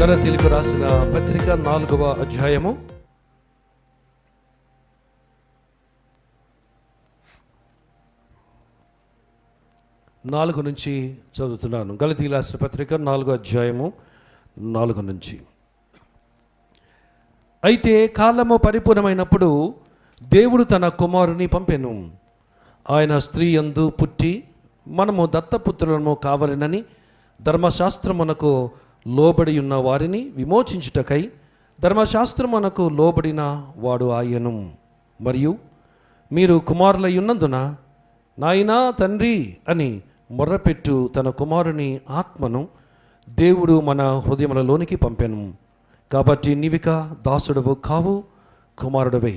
గలతీయులకు రాసిన పత్రిక 4వ అధ్యాయము 4 నుంచి చదువుతున్నాను. గలతీయులకు రాసిన పత్రిక 4వ అధ్యాయము 4 నుంచి. అయితే కాలము పరిపూర్ణమైనప్పుడు దేవుడు తన కుమారుని పంపెను. ఆయన స్త్రీ యందు పుట్టి మనము దత్తపుత్రులము కావాలనని ధర్మశాస్త్రమునకు లోబడి ఉన్న వారిని విమోచించుటకై ధర్మశాస్త్రమునకు లోబడిన వాడు ఆయను. మరియు మీరు కుమారులై ఉన్నందున నాయనా తండ్రి అని మొర్రపెట్టు తన కుమారుని ఆత్మను దేవుడు మన హృదయములలోనికి పంపెను. కాబట్టి నీవిక దాసుడవు కావు, కుమారుడవై.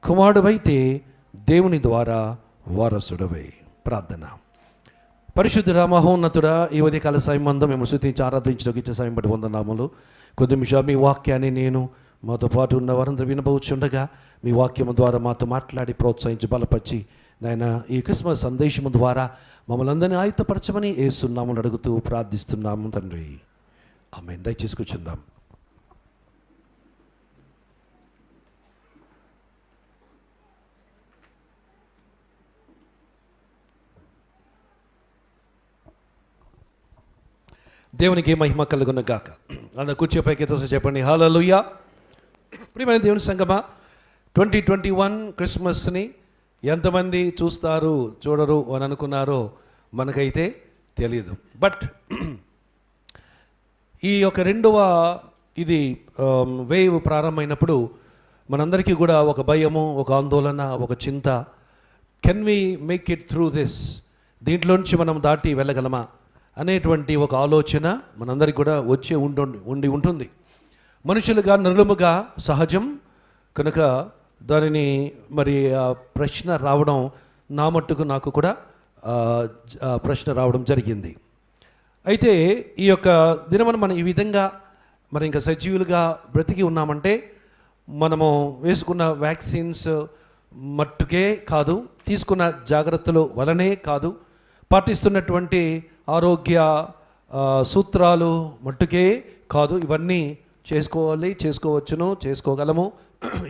కుమారుడవైతే దేవుని ద్వారా వారసుడవై. ప్రార్థన. పరిశుద్ధుడా, మహోన్నతుడా, ఈ ఉదయకాల సాయంబంధం మేము స్తుతించి ఆరాధించడానికి ఇచ్చే సాయం బట్టి వందనాములు. కొద్ది నిమిషాలు మీ వాక్యాన్ని నేను మాతో పాటు ఉన్న వారందరూ వినబోచుండగా మీ వాక్యము ద్వారా మాతో మాట్లాడి ప్రోత్సహించి బలపరిచి నాయన ఈ క్రిస్మస్ సందేశము ద్వారా మమ్మల్ని అందరినీ ఆయుధపరచమని యేసునామములో అడుగుతూ ప్రార్థిస్తున్నాము తండ్రి. ఆమేన్. దయచేసి కూర్చుందాం. దేవునికి మహిమ కలుగును గాక. అలా కూర్చోపైకి చెప్పండి హల్లెలూయా. ప్రియమైన దేవుని సంగమా, 2021 క్రిస్మస్ని ఎంతమంది చూస్తారు చూడరు అని అనుకున్నారో మనకైతే తెలియదు. బట్ ఈ యొక్క రెండవ ఇది వేవ్ ప్రారంభమైనప్పుడు మనందరికీ కూడా ఒక భయము, ఒక ఆందోళన, ఒక చింత. Can we make it through this? దీంట్లోంచి మనం దాటి వెళ్ళగలమా అనేటువంటి ఒక ఆలోచన మనందరికీ కూడా వచ్చే ఉండి ఉంటుంది. మనుషులుగా నరులముగా సహజం కనుక దానిని మరి ప్రశ్న రావడం నా మట్టుకు నాకు కూడా ప్రశ్న రావడం జరిగింది. అయితే ఈ యొక్క దినమున మనం ఈ విధంగా మరి ఇంకా సజీవులుగా బ్రతికి ఉన్నామంటే మనము వేసుకున్న వ్యాక్సిన్స్ మట్టుకే కాదు, తీసుకున్న జాగ్రత్తలు వలనే కాదు, పాటిస్తున్నటువంటి ఆరోగ్య సూత్రాలు మట్టుకే కాదు. ఇవన్నీ చేసుకోవాలి, చేసుకోవచ్చును, చేసుకోగలము.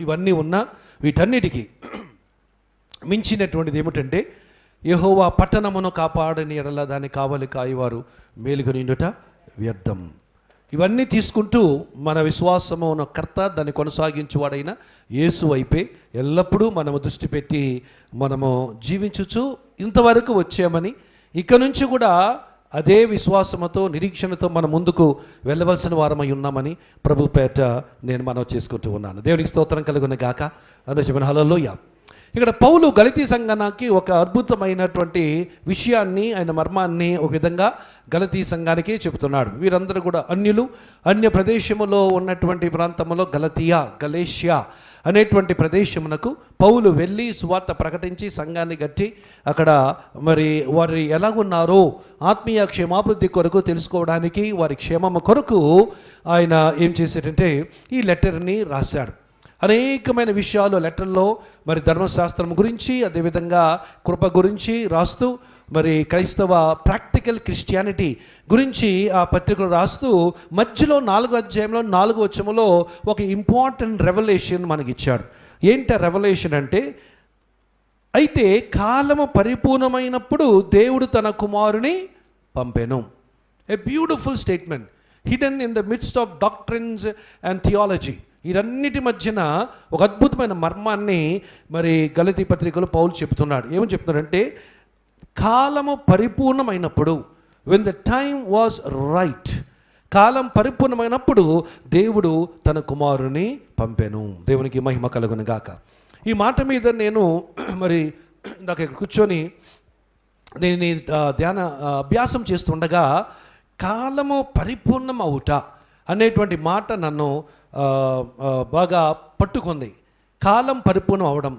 ఇవన్నీ ఉన్నా వీటన్నిటికీ మించినటువంటిది ఏమిటంటే యెహోవా పట్టణమును కాపాడని ఎడల దాన్ని కావలి కాయవారు మేలుగా నిండుట వ్యర్థం. ఇవన్నీ తీసుకుంటూ మన విశ్వాసము ఉన్న కర్త, దాన్ని కొనసాగించువాడైన యేసు వైపే ఎల్లప్పుడూ మనము దృష్టి పెట్టి మనము జీవించుచు ఇంతవరకు వచ్చామని, ఇక నుంచి కూడా అదే విశ్వాసముతో నిరీక్షణతో మనం ముందుకు వెళ్ళవలసిన వారమై ఉన్నామని ప్రభు పేట నేను మనవి చేసుకుంటూ ఉన్నాను. దేవునికి స్తోత్రం కలుగును గాక. అదే చెప్పిన హల్లెలూయా. ఇక్కడ పౌలు గలతీ సంఘానికి ఒక అద్భుతమైనటువంటి విషయాన్ని, ఆయన మర్మాన్ని ఒక విధంగా గలతీ సంఘానికి చెబుతున్నాడు. వీరందరూ కూడా అన్యులు, అన్య ప్రదేశములో ఉన్నటువంటి ప్రాంతంలో గలేషియా అనేటువంటి ప్రదేశమునకు పౌలు వెళ్ళి సువార్త ప్రకటించి సంఘాన్ని గట్టి అక్కడ మరి వారు ఎలాగున్నారో ఆత్మీయ క్షేమాభివృద్ధి కొరకు తెలుసుకోవడానికి, వారి క్షేమము కొరకు ఆయన ఏం చేశాడంటే ఈ లెటర్ని రాశాడు. అనేకమైన విషయాలు లెటర్లో మరి ధర్మశాస్త్రం గురించి, అదేవిధంగా కృప గురించి రాస్తూ మరి క్రైస్తవ ప్రాక్టికల్ క్రిస్టియానిటీ గురించి ఆ పత్రికలు రాస్తూ మధ్యలో 4వ అధ్యాయంలో 4వ వచనంలో ఒక ఇంపార్టెంట్ రెవల్యూషన్ మనకి ఇచ్చాడు. ఏంటి రెవల్యూషన్ అంటే, అయితే కాలము పరిపూర్ణమైనప్పుడు దేవుడు తన కుమారుని పంపెను. A beautiful statement, hidden in the midst of doctrines and theology. వీరన్నిటి మధ్యన ఒక అద్భుతమైన మర్మాన్ని మరి గలతీ పత్రికలో పౌలు చెప్తున్నాడు. ఏమని చెప్తున్నాడంటే, కాలము పరిపూర్ణమైనప్పుడు, when the time was right, కాలం పరిపూర్ణమైనప్పుడు దేవుడు తన కుమారుని పంపెను. దేవునికి మహిమ కలుగును గాక. ఈ మాట మీద నేను మరి ఇందాక కూర్చొని నేను ధ్యాన అభ్యాసం చేస్తుండగా కాలము పరిపూర్ణం అవుట అనేటువంటి మాట నన్ను బాగా పట్టుకుంది. కాలం పరిపూర్ణం అవడం,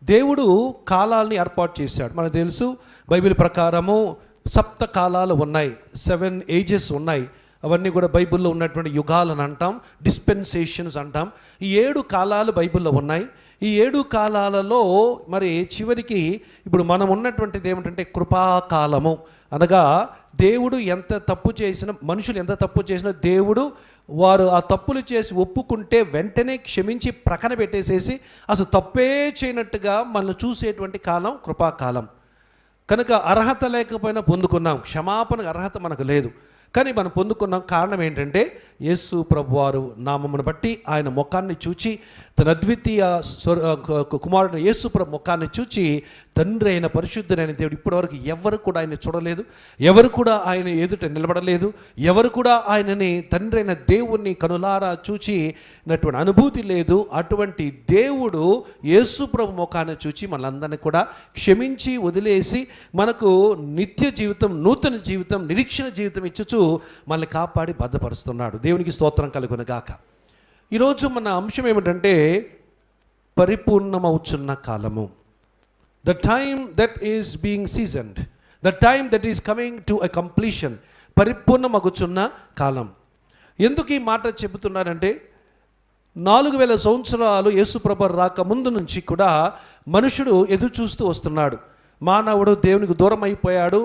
దేవుడు కాలాలని ఏర్పాటు చేశాడు. మనకు తెలుసు బైబిల్ ప్రకారము 7 కాలాలు ఉన్నాయి, 7 ఏజెస్ ఉన్నాయి. అవన్నీ కూడా బైబిల్లో ఉన్నటువంటి యుగాలను అంటాం, డిస్పెన్సేషన్స్ అంటాం. ఈ 7 కాలాలు బైబిల్లో ఉన్నాయి. ఈ 7 కాలాలలో మరి చివరికి ఇప్పుడు మనం ఉన్నటువంటిది ఏమిటంటే కృపాకాలము అనగా దేవుడు ఎంత తప్పు చేసినా, మనుషులు ఎంత తప్పు చేసినా దేవుడు వారు ఆ తప్పులు చేసి ఒప్పుకుంటే వెంటనే క్షమించి ప్రక్కన పెట్టేసేసి అసలు తప్పే చేయనట్టుగా మనల్ని చూసేటువంటి కాలం కృపాకాలం. కనుక అర్హత లేకపోయినా పొందుకున్నాం, క్షమాపణకు అర్హత మనకు లేదు, కానీ మనం పొందుకున్నాం. కారణం ఏంటంటే యేసు ప్రభువారు నామమును బట్టి ఆయన ముఖాన్ని చూచి, తన అద్వితీయ కుమారుడు యేసు ప్రభు ముఖాన్ని చూచి, తండ్రి అయిన పరిశుద్ధుడైన దేవుడు ఇప్పటివరకు ఎవరు కూడా ఆయన చూడలేదు, ఎవరు కూడా ఆయన ఎదుట నిలబడలేదు, ఎవరు కూడా ఆయనని తండ్రి అయిన దేవుణ్ణి కనులారా చూచినటువంటి అనుభూతి లేదు. అటువంటి దేవుడు యేసు ప్రభు ముఖాన్ని చూచి మనలందరినీ కూడా క్షమించి వదిలేసి మనకు నిత్య జీవితం, నూతన జీవితం, నిరీక్షణ జీవితం ఇచ్చుచు మనల్ని కాపాడి భద్రపరుస్తున్నాడు. దేవునికి స్తోత్రం కలుగును గాక. ఈరోజు మన అంశం ఏమిటంటే పరిపూర్ణమవుచున్న కాలము. The time that is being seasoned, the time that is coming to a completion. పరిపూర్ణమగుచున్న కాలం. ఎందుకు ఈ మాట చెబుతున్నానంటే 4000 సంవత్సరాలు యేసుప్రభు రాక ముందు నుంచి కూడా మనుషుడు ఎదురు చూస్తూ వస్తున్నాడు. మానవుడు దేవునికి దూరం అయిపోయాడు,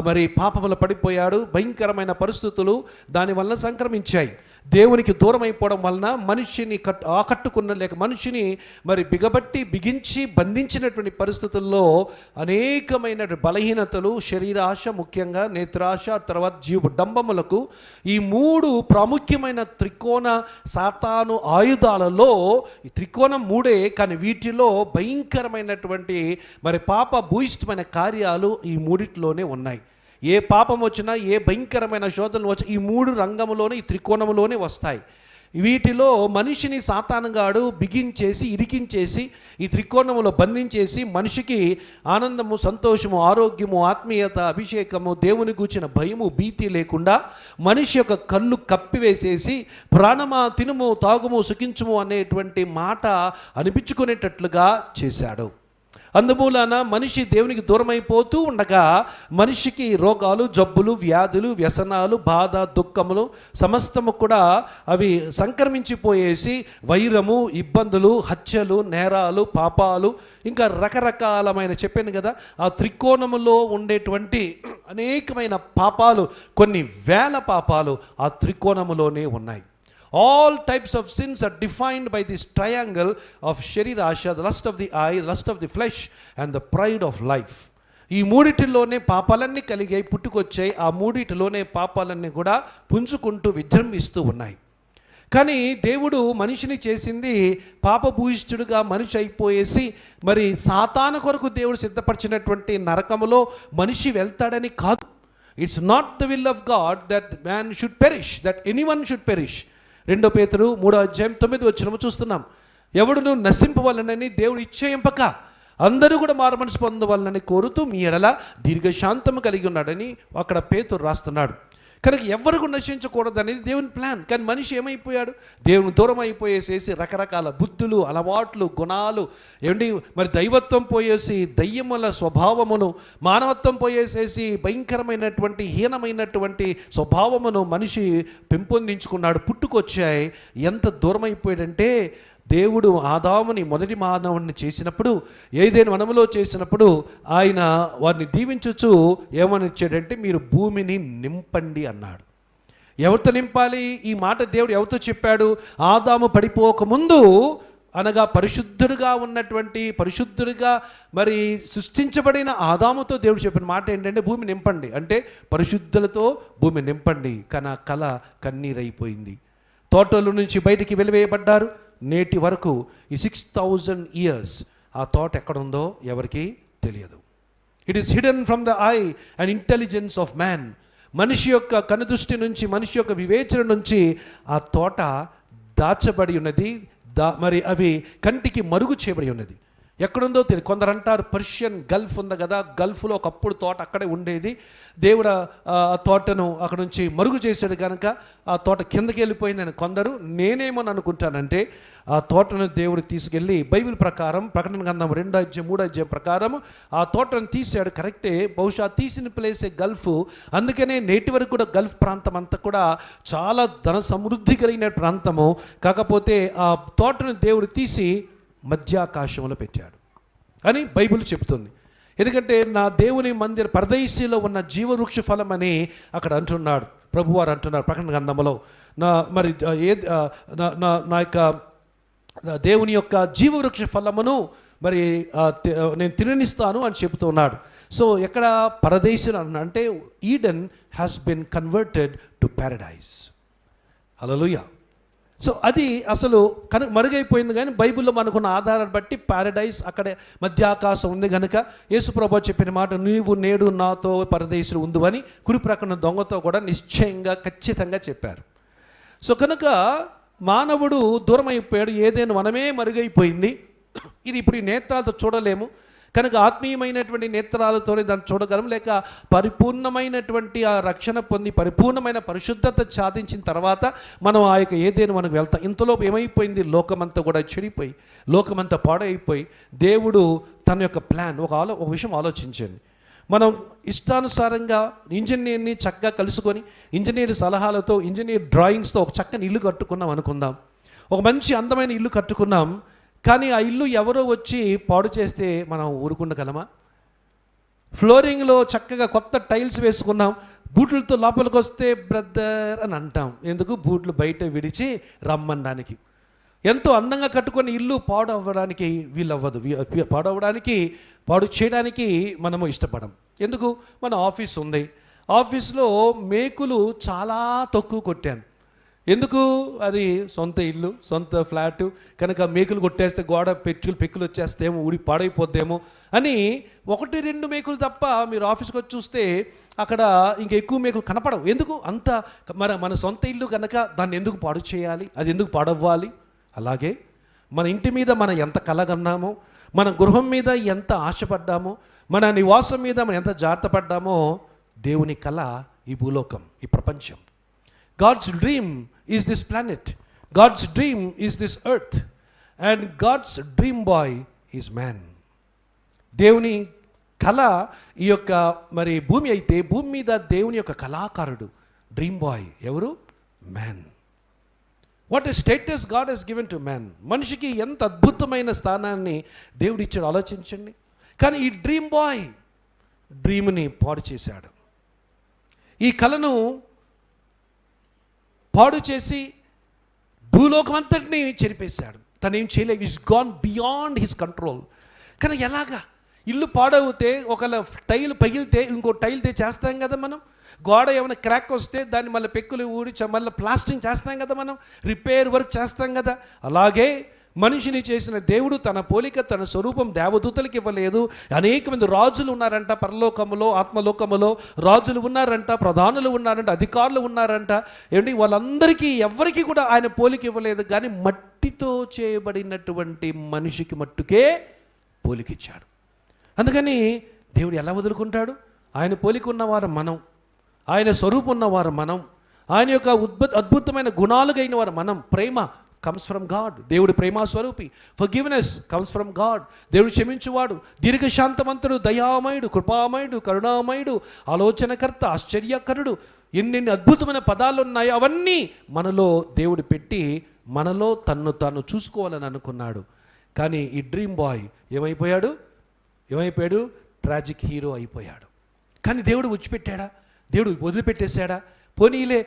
మరి పాపములు పడిపోయాడు, భయంకరమైన పరిస్థితులు దానివల్ల సంక్రమించాయి. దేవునికి దూరం అయిపోవడం వలన మనిషిని ఆకట్టుకున్న లేక మనిషిని మరి బిగించి బంధించినటువంటి పరిస్థితుల్లో అనేకమైన బలహీనతలు, శరీరాశ, ముఖ్యంగా నేత్రాశ, తర్వాత జీవడంబములకు ఈ 3 ప్రాముఖ్యమైన త్రికోణ సాతాను ఆయుధాలలో ఈ త్రికోణం 3, కానీ వీటిలో భయంకరమైనటువంటి మరి పాప భూయిష్టమైన కార్యాలు ఈ 3 ఉన్నాయి. ఏ పాపం వచ్చినా, ఏ భయంకరమైన శోధనలు వచ్చినా ఈ 3 రంగంలోనే, ఈ త్రికోణంలోనే వస్తాయి. వీటిలో మనిషిని సాతానుగాడు బిగించేసి, ఇరికించేసి, ఈ త్రికోణంలో బంధించేసి మనిషికి ఆనందము, సంతోషము, ఆరోగ్యము, ఆత్మీయత, అభిషేకము, దేవుని గూర్చిన భయము, భీతి లేకుండా మనిషి యొక్క కళ్ళు కప్పివేసేసి ప్రాణమా తినుము, తాగుము, సుఖించుము అనేటువంటి మాట అనిపించుకునేటట్లుగా చేశాడు. అందుమూలన మనిషి దేవునికి దూరమైపోతూ ఉండగా మనిషికి రోగాలు, జబ్బులు, వ్యాధులు, వ్యసనాలు, బాధ, దుఃఖములు సమస్తము కూడా అవి సంక్రమించిపోయేసి వైరము, ఇబ్బందులు, హత్యలు, నేరాలు, పాపాలు, ఇంకా రకరకాలమైన చెప్పాను కదా, ఆ త్రికోణములో ఉండేటువంటి అనేకమైన పాపాలు, కొన్ని వేల పాపాలు ఆ త్రికోణములోనే ఉన్నాయి. All types of sins are defined by this triangle of sharirasha, the lust of the eye, lust of the flesh and the pride of life. ఈ 3లోనే పాపాలన్నీ కలిగాయి, పుట్టుకొచ్చాయి. ఆ 3లోనే పాపాలన్నీ కూడా పుంజుకుంటూ విజృంభిస్తూ ఉన్నాయి. కానీ దేవుడు మనిషిని చేసింది పాపభూయిష్ఠుడుగా మనిషి అయిపోయేసి మరి సాతాను కొరకు దేవుడు సిద్ధపరిచినటువంటి నరకములో మనిషి వెళ్తాడని కాదు. It's not the will of God that man should perish, that anyone should perish. 2 పేతురు 3:9 చూస్తున్నాం. ఎవడును నశింపవలనని దేవుడు ఇచ్చేయింపక అందరూ కూడా మారుమనసు పొందవలనని కోరుతూ మీ ఎడల దీర్ఘశాంతము కలిగి ఉన్నాడని అక్కడ పేతురు రాస్తున్నాడు. కనుక ఎవరు కూడా నశించకూడదనేది దేవుని ప్లాన్. కానీ మనిషి ఏమైపోయాడు? దేవుని దూరం అయిపోయేసేసి రకరకాల బుద్ధులు, అలవాట్లు, గుణాలు, ఏమండి మరి దైవత్వం పోయేసి దయ్యముల స్వభావమును, మానవత్వం పోయేసేసి భయంకరమైనటువంటి హీనమైనటువంటి స్వభావమును మనిషి పెంపొందించుకున్నాడు. పుట్టుకొచ్చాయి. ఎంత దూరం అయిపోయాడంటే దేవుడు ఆదాముని, మొదటి మానవుని చేసినప్పుడు, ఏదైనా వనములో చేసినప్పుడు ఆయన వారిని దీవించుచు ఏమని ఇచ్చాడంటే మీరు భూమిని నింపండి అన్నాడు. ఎవరితో నింపాలి? ఈ మాట దేవుడు ఎవరితో చెప్పాడు? ఆదాము పడిపోకముందు, అనగా పరిశుద్ధుడిగా ఉన్నటువంటి, పరిశుద్ధుడిగా మరి సృష్టించబడిన ఆదాముతో దేవుడు చెప్పిన మాట ఏంటంటే భూమి నింపండి, అంటే పరిశుద్ధులతో భూమి నింపండి. కానీ ఆ కళ కన్నీరైపోయింది. తోటల నుంచి బయటికి వెలివేయబడ్డారు. నేటి వరకు ఈ 6000 years ఆ తోట ఎక్కడుందో ఎవరికి తెలియదు. It is hidden from the I and intelligence of man. మనిషి యొక్క కనుదృష్టి నుంచి, మనిషి యొక్క వివేచన నుంచి ఆ తోట దాచబడి ఉన్నది. మరి అవి కంటికి మరుగు చేయబడి ఉన్నది. ఎక్కడుందో తెలియదు. కొందరు అంటారు పర్షియన్ గల్ఫ్ ఉంది కదా, గల్ఫ్లో ఒకప్పుడు తోట అక్కడే ఉండేది, దేవుడు ఆ తోటను అక్కడ నుంచి మరుగు చేశాడు కనుక ఆ తోట కిందకి వెళ్ళిపోయిందని కొందరు. నేనేమని అనుకుంటానంటే ఆ తోటను దేవుడు తీసుకెళ్ళి బైబిల్ ప్రకారం ప్రకటన గ్రంథం 2-3 ప్రకారం ఆ తోటను తీసాడు. కరెక్టే, బహుశా తీసిన ప్లేసే గల్ఫ్. అందుకనే నేటి వరకు కూడా గల్ఫ్ ప్రాంతం అంతా కూడా చాలా ధన సమృద్ధి కలిగిన ప్రాంతము. కాకపోతే ఆ తోటను దేవుడు తీసి మధ్యాకాశంలో పెట్టాడు అని బైబిల్ చెప్తుంది. ఎందుకంటే నా దేవుని మందిర పరదేశీలో ఉన్న జీవవృక్ష ఫలం అని అక్కడ అంటున్నాడు ప్రభువారు అంటున్నారు ప్రకటన గ్రంథంలో. నా యొక్క దేవుని యొక్క జీవవృక్ష ఫలమును మరి నేను తిననిస్తాను అని చెబుతూ ఉన్నాడు. సో ఎక్కడ పరదేశం అంటే Eden has been converted to Paradise. Hallelujah. So అది అసలు మరుగైపోయింది. కానీ బైబిల్లో మనకున్న ఆధారాన్ని బట్టి ప్యారడైజ్ అక్కడే మధ్య ఆకాశం ఉంది కనుక యేసుప్రభు చెప్పిన మాట, నీవు నేడు నాతో పరదేశులు ఉండు అని కుడి ప్రక్కన దొంగతో కూడా నిశ్చయంగా ఖచ్చితంగా చెప్పారు. సో కనుక మానవుడు దూరం అయిపోయాడు, ఏదైనా మనమే మరుగైపోయింది. ఇది ఇప్పుడు ఈ నేత్రాలతో చూడలేము కనుక ఆత్మీయమైనటువంటి నేత్రాలతోనే దాన్ని చూడగలం. లేక పరిపూర్ణమైనటువంటి ఆ రక్షణ పొంది పరిపూర్ణమైన పరిశుద్ధత సాధించిన తర్వాత మనం ఆ యొక్క ఏదైనా మనకు వెళ్తాం. ఇంతలోపు ఏమైపోయింది, లోకమంతా కూడా చెడిపోయి లోకమంతా పాడైపోయి దేవుడు తన యొక్క ప్లాన్ ఒక విషయం ఆలోచించండి. మనం ఇష్టానుసారంగా ఇంజనీర్ని చక్కగా కలుసుకొని ఇంజనీర్ సలహాలతో ఇంజనీర్ డ్రాయింగ్స్తో ఒక చక్కని ఇల్లు కట్టుకున్నాం అనుకుందాం. ఒక మంచి అందమైన ఇల్లు కట్టుకున్నాం. కానీ ఆ ఇల్లు ఎవరో వచ్చి పాడు చేస్తే మనం ఊరుకుండగలమా? ఫ్లోరింగ్లో చక్కగా కొత్త టైల్స్ వేసుకున్నాం, బూట్లతో లోపలికి వస్తే బ్రదర్ అని అంటాం. ఎందుకు? బూట్లు బయట విడిచి రమ్మనడానికి. ఎంతో అందంగా కట్టుకున్న ఇల్లు పాడవడానికి వీలవ్వదు. పాడు చేయడానికి మనము ఇష్టపడం. ఎందుకు? మన ఆఫీస్ ఉంది, ఆఫీస్లో మేకులు చాలా తక్కువ కొట్టాను. ఎందుకు? అది సొంత ఇల్లు, సొంత ఫ్లాటు కనుక మేకులు కొట్టేస్తే గోడ పెక్కులు వచ్చేస్తేమో, ఊడి పాడైపోద్దేమో అని 1-2 మేకులు తప్ప మీరు ఆఫీస్కి వచ్చి చూస్తే అక్కడ ఇంకా ఎక్కువ మేకులు కనపడవు. ఎందుకు? అంత మన సొంత ఇల్లు కనుక దాన్ని ఎందుకు పాడు చేయాలి, అది ఎందుకు పాడవ్వాలి? అలాగే మన ఇంటి మీద మనం ఎంత కలగన్నామో, మన గృహం మీద ఎంత ఆశపడ్డామో, మన నివాసం మీద మనం ఎంత జాగ్రత్త పడ్డామో, దేవుని కళ ఈ భూలోకం, ఈ ప్రపంచం. God's dream is this planet. God's dream is this earth. And God's dream boy is man. దేవుని కళ ఈ యొక్క మరి భూమి అయితే, భూమి మీద దేవుని యొక్క కళాకారుడు డ్రీమ్ బాయ్ ఎవరు? Man. What a status God he's given to man. మనిషికి ఎంత అద్భుతమైన స్థానాన్ని దేవుడు ఇచ్చాడు ఆలోచించండి. కానీ ఈ డ్రీమ్ బాయ్ డ్రీమ్ని పాడు చేశాడు. ఈ కళను పాడు చేసి భూలోకం అంతటిని చెరిపేశాడు. తను ఏం చేయలేదు. It's gone beyond his control. కానీ ఎలాగా? ఇల్లు పాడవుతే ఒకవేళ టైల్ పగిలితే ఇంకో టైల్ చేస్తాం కదా మనం. గోడ ఏమైనా క్రాక్ వస్తే దాన్ని మళ్ళీ పెక్కులు ఊడి మళ్ళీ ప్లాస్టింగ్ చేస్తాం కదా మనం, రిపేర్ వర్క్ చేస్తాం కదా. అలాగే మనిషిని చేసిన దేవుడు తన పోలిక తన స్వరూపం దేవదూతలకు ఇవ్వలేదు. అనేక మంది రాజులు ఉన్నారంట పరలోకములో, ఆత్మలోకములో రాజులు ఉన్నారంట, ప్రధానులు ఉన్నారంట, అధికారులు ఉన్నారంట. ఏంటి వాళ్ళందరికీ ఎవరికి కూడా ఆయన పోలిక ఇవ్వలేదు. కానీ మట్టితో చేయబడినటువంటి మనిషికి మట్టుకే పోలిక ఇచ్చాడు. అందుకని దేవుడు ఎలా వదులుకుంటాడు? ఆయన పోలిక ఉన్నవారు మనం, ఆయన స్వరూపం ఉన్నవారు మనం, ఆయన యొక్క అద్భుతమైన గుణాలు కలిగిన వారు మనం. ప్రేమ comes from God. దేవుడు ప్రేమ స్వరూపి. Forgiveness comes from God. దేవుడు క్షమించువాడు, దీర్ఘశాంతమంతుడు, దయామయుడు, కృపామయుడు, కరుణామయుడు, ఆలోచనకర్త, ఆశ్చర్యకరుడు. ఎన్నెన్ని అద్భుతమైన పదాలు ఉన్నాయో అవన్నీ మనలో దేవుడు పెట్టి మనలో తన్ను తాను చూసుకోవాలని అనుకున్నాడు. కానీ ఈ డ్రీమ్ బాయ్ ఏమైపోయాడు? ట్రాజిక్ హీరో అయిపోయాడు. కానీ దేవుడు విడిచిపెట్టాడా? దేవుడు వదిలిపెట్టేశాడా? పోనీలే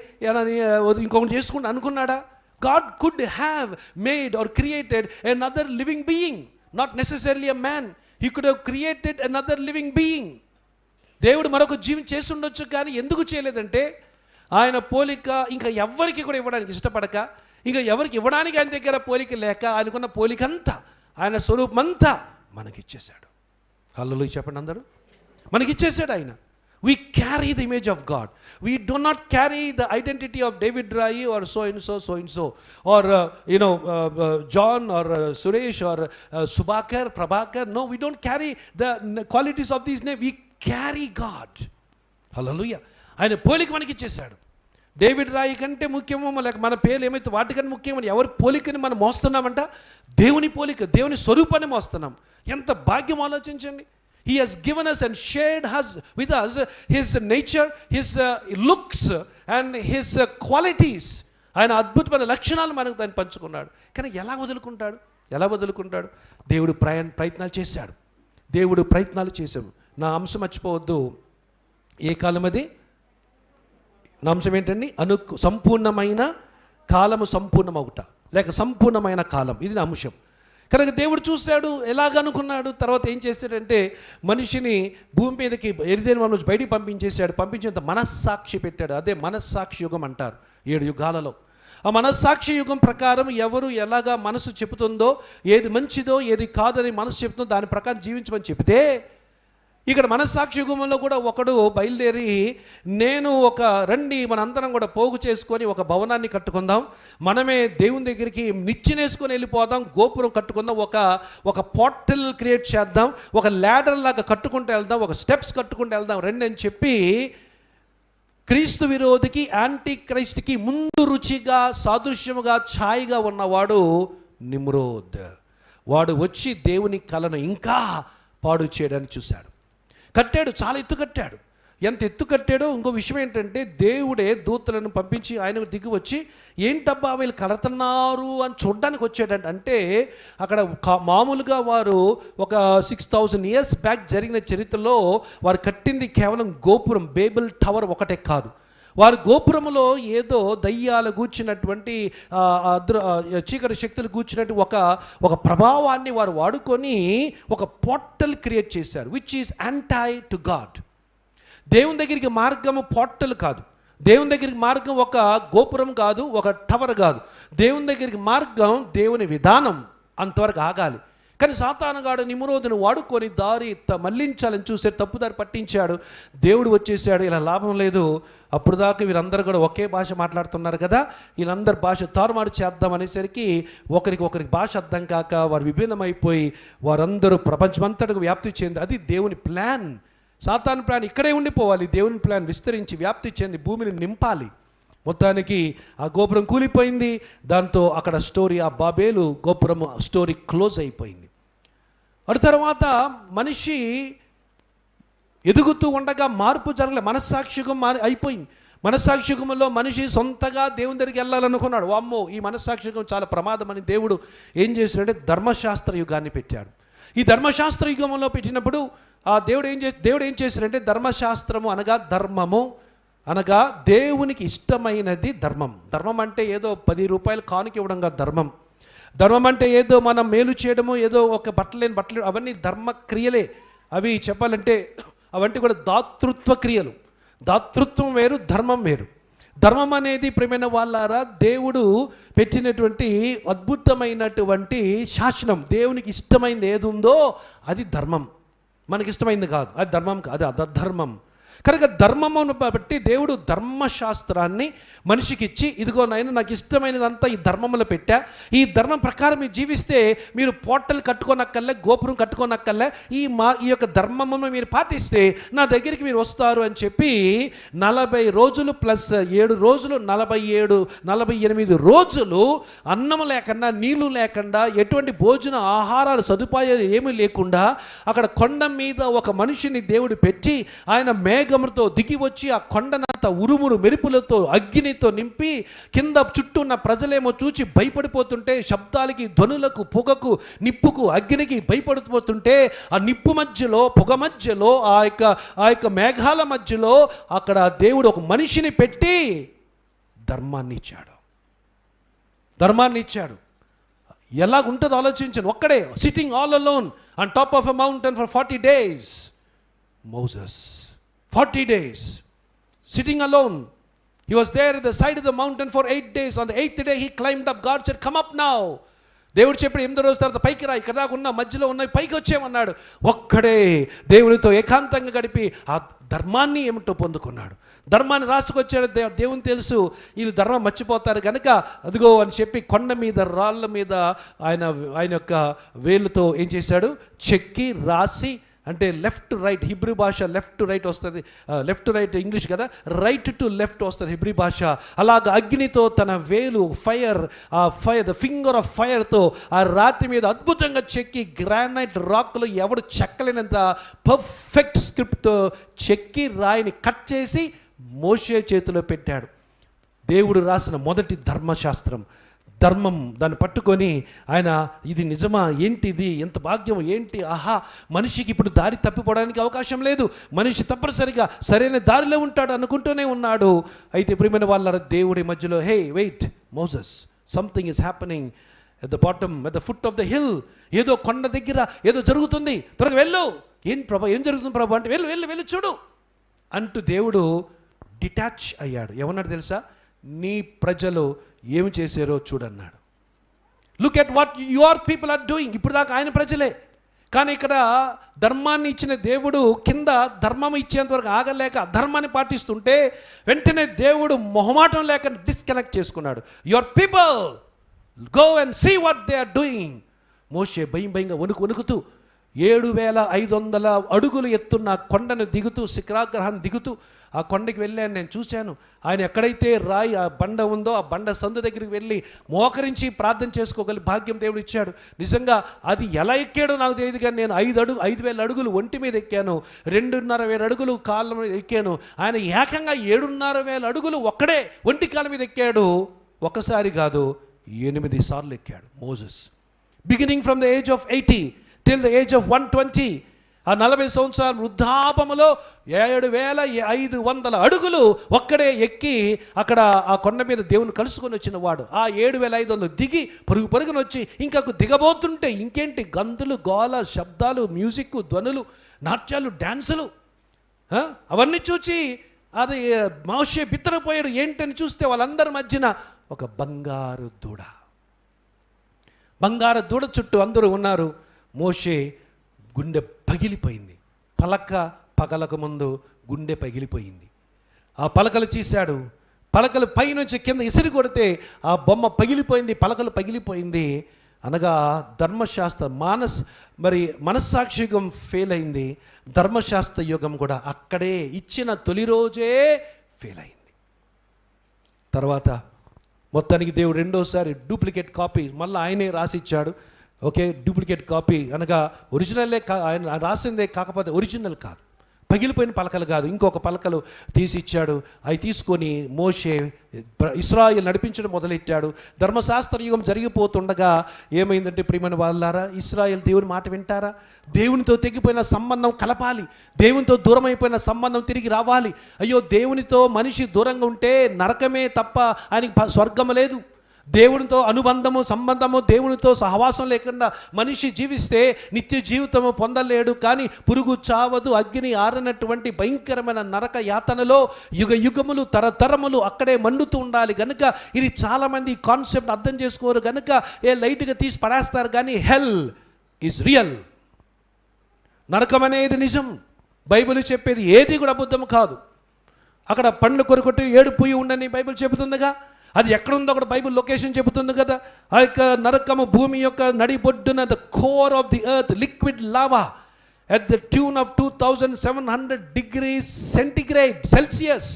ఇంకొకటి చేసుకుంటా అనుకున్నాడా? God could have made or created another living being, not necessarily a man. He could have created another living being. దేవుడు మరొక జీవం చేసి ఉండొచ్చు. కానీ ఎందుకు చేయలేదంటే ఆయన పోలిక ఇంకా ఎవరికి కూడా ఇవ్వడానికి ఇష్టపడక, ఇంకా ఎవరికి ఇవ్వడానికి ఆయన దగ్గర పోలిక లేక, ఆయనకున్న పోలికంతా, ఆయన స్వరూపమంతా మనకిచ్చేశాడు. హల్లెలూయా చెప్పండి అందరూ. మనకిచ్చేశాడు ఆయన. We carry the image of God. We do not carry the identity of David Rai or so and so, or John or Suresh or Subhakar, Prabhakar. No, we don't carry the qualities of these names. We carry God. Hallelujah. ఆయన పోలిక మనకి ఇచ్చేశాడు. David రాయి కంటే ముఖ్యమో లేక మన పేర్లు ఏమైతే వాటికన్నా ముఖ్యమని ఎవరి పోలికని మనం మోస్తున్నామంట? దేవుని పోలిక, దేవుని స్వరూపాన్ని మోస్తున్నాం. ఎంత భాగ్యం ఆలోచించండి. He has given us and shared with us his nature, his looks and his qualities. ఆయన అద్భుతమైన లక్షణాలు మనకు దాన్ని పంచుకున్నాడు. కానీ ఎలా వదులుకుంటాడు? దేవుడు ప్రయత్నాలు చేశాడు. దేవుడు ప్రయత్నాలు చేశాడు. నా అంశం మర్చిపోవద్దు. ఏ కాలం అది? నా అంశం ఏంటండి? సంపూర్ణమైన కాలము సంపూర్ణమవుట, లేక సంపూర్ణమైన కాలం, ఇది నా అంశం. కనుక దేవుడు చూశాడు, ఎలాగనుకున్నాడు, తర్వాత ఏం చేశాడంటే మనిషిని భూమి మీదకి ఎరిదైన వాళ్ళ నుంచి బయటికి పంపించేశాడు. పంపించేంత మనస్సాక్షి పెట్టాడు. అదే మనస్సాక్షి యుగం అంటారు 7 యుగాలలో. ఆ మనస్సాక్షి యుగం ప్రకారం ఎవరు ఎలాగా మనసు చెబుతుందో, ఏది మంచిదో ఏది కాదని మనసు చెబుతుందో దాని ప్రకారం జీవించమని చెబితే, ఇక్కడ మనస్సాక్షి యుగంలో కూడా ఒకడు బయలుదేరి నేను రండి మనందరం కూడా పోగు చేసుకొని ఒక భవనాన్ని కట్టుకుందాం, మనమే దేవుని దగ్గరికి నిచ్చినేసుకొని వెళ్ళిపోదాం, గోపురం కట్టుకుందాం, ఒక పోర్టల్ క్రియేట్ చేద్దాం, ఒక ల్యాడర్ లాగా కట్టుకుంటూ వెళ్దాం, ఒక స్టెప్స్ కట్టుకుంటూ వెళ్దాం రండి అని చెప్పి క్రీస్తు విరోధికి, యాంటీ క్రైస్ట్కి ముందు రుచిగా, సాదృశ్యముగా, ఛాయిగా ఉన్నవాడు నిమ్రోద్. వాడు వచ్చి దేవుని కలను ఇంకా పాడు చేయడానికి చూశాడు. కట్టాడు, చాలా ఎత్తు కట్టాడు. ఎంత ఎత్తు కట్టాడో ఇంకో విషయం ఏంటంటే, దేవుడే దూతలను పంపించి ఆయనకు దిగి వచ్చి ఏంటబ్బా వీళ్ళు కడుతున్నారు అని చూడడానికి వచ్చాడంట. అంటే అక్కడ మామూలుగా వారు ఒక 6000 years బ్యాక్ జరిగిన చరిత్రలో వారు కట్టింది కేవలం గోపురం, బేబుల్ టవర్ ఒకటే కాదు. వారి గోపురములో ఏదో దయ్యాలు కూర్చున్నటువంటి చీకటి శక్తులు కూర్చున్నట్టు ఒక ప్రభావాన్ని వారు వాడుకొని ఒక పోర్టల్ క్రియేట్ చేశారు, which is anti to God. దేవుని దగ్గరికి మార్గము పోర్టల్ కాదు, దేవుని దగ్గరికి మార్గం ఒక గోపురం కాదు, ఒక టవర్ కాదు. దేవుని దగ్గరికి మార్గం దేవుని విధానం, అంతవరకు ఆగాలి. కానీ సాతానుగాడు నిమ్రోదును వాడుకొని దారి మళ్లించాలని చూసే, తప్పుదారి పట్టించాడు. దేవుడు వచ్చేసాడు, ఇలా లాభం లేదు, అప్పుడు దాకా వీరందరూ కూడా ఒకే భాష మాట్లాడుతున్నారు కదా, వీళ్ళందరి భాష తారుమారు చేద్దాం అనేసరికి ఒకరికి భాష అర్థం కాక వారు విభిన్నమైపోయి వారందరూ ప్రపంచమంతటకు వ్యాప్తి చెంది, అది దేవుని ప్లాన్. సాతాను ప్లాన్ ఇక్కడే ఉండిపోవాలి, దేవుని ప్లాన్ విస్తరించి వ్యాప్తి చెంది భూమిని నింపాలి. మొత్తానికి ఆ గోపురం కూలిపోయింది. దాంతో అక్కడ స్టోరీ, ఆ బాబేలు గోపురం స్టోరీ క్లోజ్ అయిపోయింది. అటు తర్వాత మనిషి ఎదుగుతూ ఉండగా మార్పు జరగలే, మనస్సాక్షిగం అయిపోయింది. మనస్సాక్షిగంలో మనిషి సొంతగా దేవుని దగ్గరికి వెళ్ళాలనుకున్నాడు. అమ్మో, ఈ మనస్సాక్షిగం చాలా ప్రమాదం అని దేవుడు ఏం చేశాడంటే ధర్మశాస్త్ర యుగాన్ని పెట్టాడు. ఈ ధర్మశాస్త్ర యుగంలో పెట్టినప్పుడు ఆ దేవుడు ఏం చేశాడంటే, ధర్మశాస్త్రము అనగా ధర్మము అనగా దేవునికి ఇష్టమైనది ధర్మం. ధర్మం అంటే ఏదో 10 రూపాయలు కానుక ఇవ్వడం కాదు ధర్మం. ధర్మం అంటే ఏదో మనం మేలు చేయడము, ఏదో ఒక బట్టలు, అవన్నీ ధర్మక్రియలే. అవి చెప్పాలంటే అవంటే కూడా దాతృత్వ క్రియలు. దాతృత్వం వేరు, ధర్మం వేరు. ధర్మం అనేది ప్రియమైన వాళ్ళారా దేవుడు పెట్టినటువంటి అద్భుతమైనటువంటి శాసనం. దేవునికి ఇష్టమైనది ఏది ఉందో అది ధర్మం, మనకి ఇష్టమైంది కాదు, అది ధర్మం కాదు, అది అధర్మం. కనుక ధర్మమును బట్టి దేవుడు ధర్మశాస్త్రాన్ని మనిషికి ఇచ్చి, ఇదిగో నాయన నాకు ఇష్టమైనదంతా ఈ ధర్మములో పెట్టా, ఈ ధర్మం ప్రకారం మీరు జీవిస్తే మీరు పోర్టల్ కట్టుకోనక్కర్లే, గోపురం కట్టుకోనక్కర్లే, ఈ యొక్క ధర్మమును మీరు పాటిస్తే నా దగ్గరికి మీరు వస్తారు అని చెప్పి 40 రోజులు ప్లస్ 7 రోజులు 48 రోజులు అన్నం లేకుండా, నీళ్లు లేకుండా, ఎటువంటి భోజన ఆహారాలు సదుపాయాలు ఏమీ లేకుండా అక్కడ కొండ మీద ఒక మనిషిని దేవుడు పెట్టి ఆయన మేఘముతో దిగి వచ్చి ఆ కొండనంత ఉరుములు మెరుపులతో అగ్నితో నింపి కింద చుట్టూ ఉన్న ప్రజలేమో చూచి భయపడిపోతుంటే, శబ్దాలకి, ధ్వనులకు, పొగకు, నిప్పుకు, అగ్నికి భయపడిపోతుంటే ఆ నిప్పు మధ్యలో, పొగ మధ్యలో, ఆ యొక్క మేఘాల మధ్యలో అక్కడ దేవుడు ఒక మనిషిని పెట్టి ధర్మాన్ని ఇచ్చాడు. ఎలాగుంటుందో ఆలోచించండి. ఒక్కడే sitting all alone on top of a mountain for 40 days. Moses 40 days sitting alone. He was there at the side of the mountain for 8 days. On the 8th day he climbed up. God said, come up now. దేవుడు చెప్పాడు 8వ రోజు తర్వాత పైకి రా, ఇక్కడ దాకా ఉన్న మధ్యలో ఉన్నాయి, పైకి వచ్చేమన్నాడు. ఒక్కడే దేవునితో ఏకాంతంగా గడిపి ఆ ధర్మాన్ని ఏమిటో పొందుకున్నాడు. ధర్మాన్ని రాసుకొచ్చాడు. దేవుని తెలుసు వీళ్ళు ధర్మం మర్చిపోతారు కనుక అదిగో అని చెప్పి కొండ మీద, రాళ్ళ మీద ఆయన యొక్క వేలుతో ఏం చేశాడు, చెక్కి రాసి, అంటే లెఫ్ట్ రైట్, హిబ్రీ భాష లెఫ్ట్ టు రైట్ వస్తుంది, లెఫ్ట్ టు రైట్ ఇంగ్లీష్ కదా, రైట్ టు లెఫ్ట్ వస్తుంది హిబ్రీ భాష. అలాగ అగ్నితో తన వేలు, ద ఫింగర్ ఆఫ్ ఫైర్తో ఆ రాతి మీద అద్భుతంగా చెక్కి, గ్రానైట్ రాక్లో ఎవడు చెక్కలేనంత పర్ఫెక్ట్ స్క్రిప్ట్తో చెక్కి రాయిని కట్ చేసి మోషే చేతిలో పెట్టాడు. దేవుడు రాసిన మొదటి ధర్మశాస్త్రం. ధర్మం దాన్ని పట్టుకొని ఆయన ఇది నిజమా, ఏంటిది, ఎంత భాగ్యం, ఏంటి, ఆహా, మనిషికి ఇప్పుడు దారి తప్పిపోవడానికి అవకాశం లేదు, మనిషి తప్పనిసరిగా సరైన దారిలో ఉంటాడు అనుకుంటూనే ఉన్నాడు. అయితే ప్రియమైన వాళ్ళ దేవుడి మధ్యలో, hey wait Moses, something is happening at the bottom, at the foot of the hill. ఏదో కొండ దగ్గర ఏదో జరుగుతుంది, త్వరగా వెళ్ళు. ఏం ప్రభా, ఏం జరుగుతుంది ప్రభా అంటే, వెళ్ళు వెళ్ళు వెళ్ళి చూడు అంటూ దేవుడు డిటాచ్ అయ్యాడు. ఏమన్నాడు తెలుసా? నీ ప్రజలు ఏమి చేశారో చూడన్నాడు. Look at what your people are doing. ఇప్పుడు దాకా ఆయన ప్రజలే, కానీ ఇక్కడ ధర్మాన్ని ఇచ్చిన దేవుడు కింద ధర్మం ఇచ్చేంత వరకు ఆగలేక అధర్మాన్ని పాటిస్తుంటే వెంటనే దేవుడు మొహమాటం లేక డిస్కనెక్ట్ చేసుకున్నాడు. Your people go and see what they are doing. మోషే భయంగా వణుకుతూ 7,500 అడుగులు ఎత్తున్న కొండను దిగుతూ, శిఖరాగ్రహాన్ని దిగుతూ ఆ కొండకి వెళ్ళాను. నేను చూశాను ఆయన ఎక్కడైతే రాయి ఆ బండ ఉందో ఆ బండ సందు దగ్గరికి వెళ్ళి మోకరించి ప్రార్థన చేసుకోగలి భాగ్యం దేవుడు ఇచ్చాడు. నిజంగా అది ఎలా ఎక్కాడో నాకు తెలియదు, కానీ నేను 5,000 అడుగులు ఒంటి మీద ఎక్కాను, 2,500 అడుగులు కాళ్ళ మీద ఎక్కాను. ఆయన ఏకంగా 7,500 అడుగులు ఒక్కడే ఒంటి కాళ్ళ మీద ఎక్కాడు. ఒకసారి కాదు, 8 సార్లు ఎక్కాడు Moses. Beginning from the age of 80 till the age of 120, ఆ 40 సంవత్సరాల వృద్ధాపములో 7,500 అడుగులు ఒక్కడే ఎక్కి అక్కడ ఆ కొండ మీద దేవుని కలుసుకొని వచ్చిన వాడు. ఆ 7,500 దిగి పరుగున వచ్చి ఇంకా దిగబోతుంటే ఇంకేంటి గంతులు, గోల, శబ్దాలు, మ్యూజిక్, ధ్వనులు, నాట్యాలు, డ్యాన్సులు, అవన్నీ చూచి అది మోషే బిత్తరపోయాడు. ఏంటని చూస్తే వాళ్ళందరి మధ్యన ఒక బంగారు దూడ చుట్టూ అందరూ ఉన్నారు. మోషే గుండె పగిలిపోయింది. పలక పగలక ముందు గుండె పగిలిపోయింది. ఆ పలకలు తీశాడు. పలకలు పైనుంచి కింద ఇసిరి కొడితే ఆ బొమ్మ పగిలిపోయింది, పలకలు పగిలిపోయింది. అనగా ధర్మశాస్త్ర మనస్సాక్షి యుగం ఫెయిల్ అయింది. ధర్మశాస్త్ర యుగం కూడా అక్కడే ఇచ్చిన తొలి రోజే ఫెయిల్ అయింది. తర్వాత మొత్తానికి దేవుడు రెండోసారి డూప్లికేట్ కాపీ మళ్ళీ ఆయనే రాసిచ్చాడు. ఓకే, డూప్లికేట్ కాపీ అనగా ఒరిజినల్లే ఆయన రాసిందే, కాకపోతే ఒరిజినల్ కాదు, పగిలిపోయిన పలకలు కాదు, ఇంకొక పలకలు తీసి ఇచ్చాడు. అవి తీసుకొని మోషే ఇశ్రాయేలు నడిపించడం మొదలెట్టాడు. ధర్మశాస్త్ర యుగం జరిగిపోతుండగా ఏమైందంటే ప్రియమైన వాళ్ళారా, ఇశ్రాయేలు దేవుని మాట వింటారా? దేవునితో తెగిపోయిన సంబంధం కలపాలి, దేవునితో దూరం అయిపోయిన సంబంధం తిరిగి రావాలి. అయ్యో, దేవునితో మనిషి దూరంగా ఉంటే నరకమే తప్ప ఆయనకి స్వర్గం లేదు. దేవునితో అనుబంధము, సంబంధము, దేవునితో సహవాసం లేకుండా మనిషి జీవిస్తే నిత్య జీవితము పొందలేడు. కానీ పురుగు చావదు, అగ్ని ఆరనటువంటి భయంకరమైన నరక యాతనలో యుగములు తరతరములు అక్కడే మండుతూ ఉండాలి. కనుక ఇది చాలామంది కాన్సెప్ట్ అర్థం చేసుకోరు, కనుక లైట్గా తీసి పడేస్తారు. కానీ హెల్ ఈజ్ రియల్. నరకం అనేది నిజం. బైబిల్ చెప్పేది ఏది కూడా అబద్ధం కాదు. అక్కడ పండ్లు కొరుకొట్టి ఏడుపుయి ఉండని బైబిల్ చెబుతుందిగా. అది ఎక్కడుందో అక్కడ బైబిల్ లొకేషన్ చెబుతుంది కదా. ఆ యొక్క నరకము భూమి యొక్క నడిబొడ్డున, the core of the earth, liquid lava at the tune of 2700 degrees centigrade Celsius.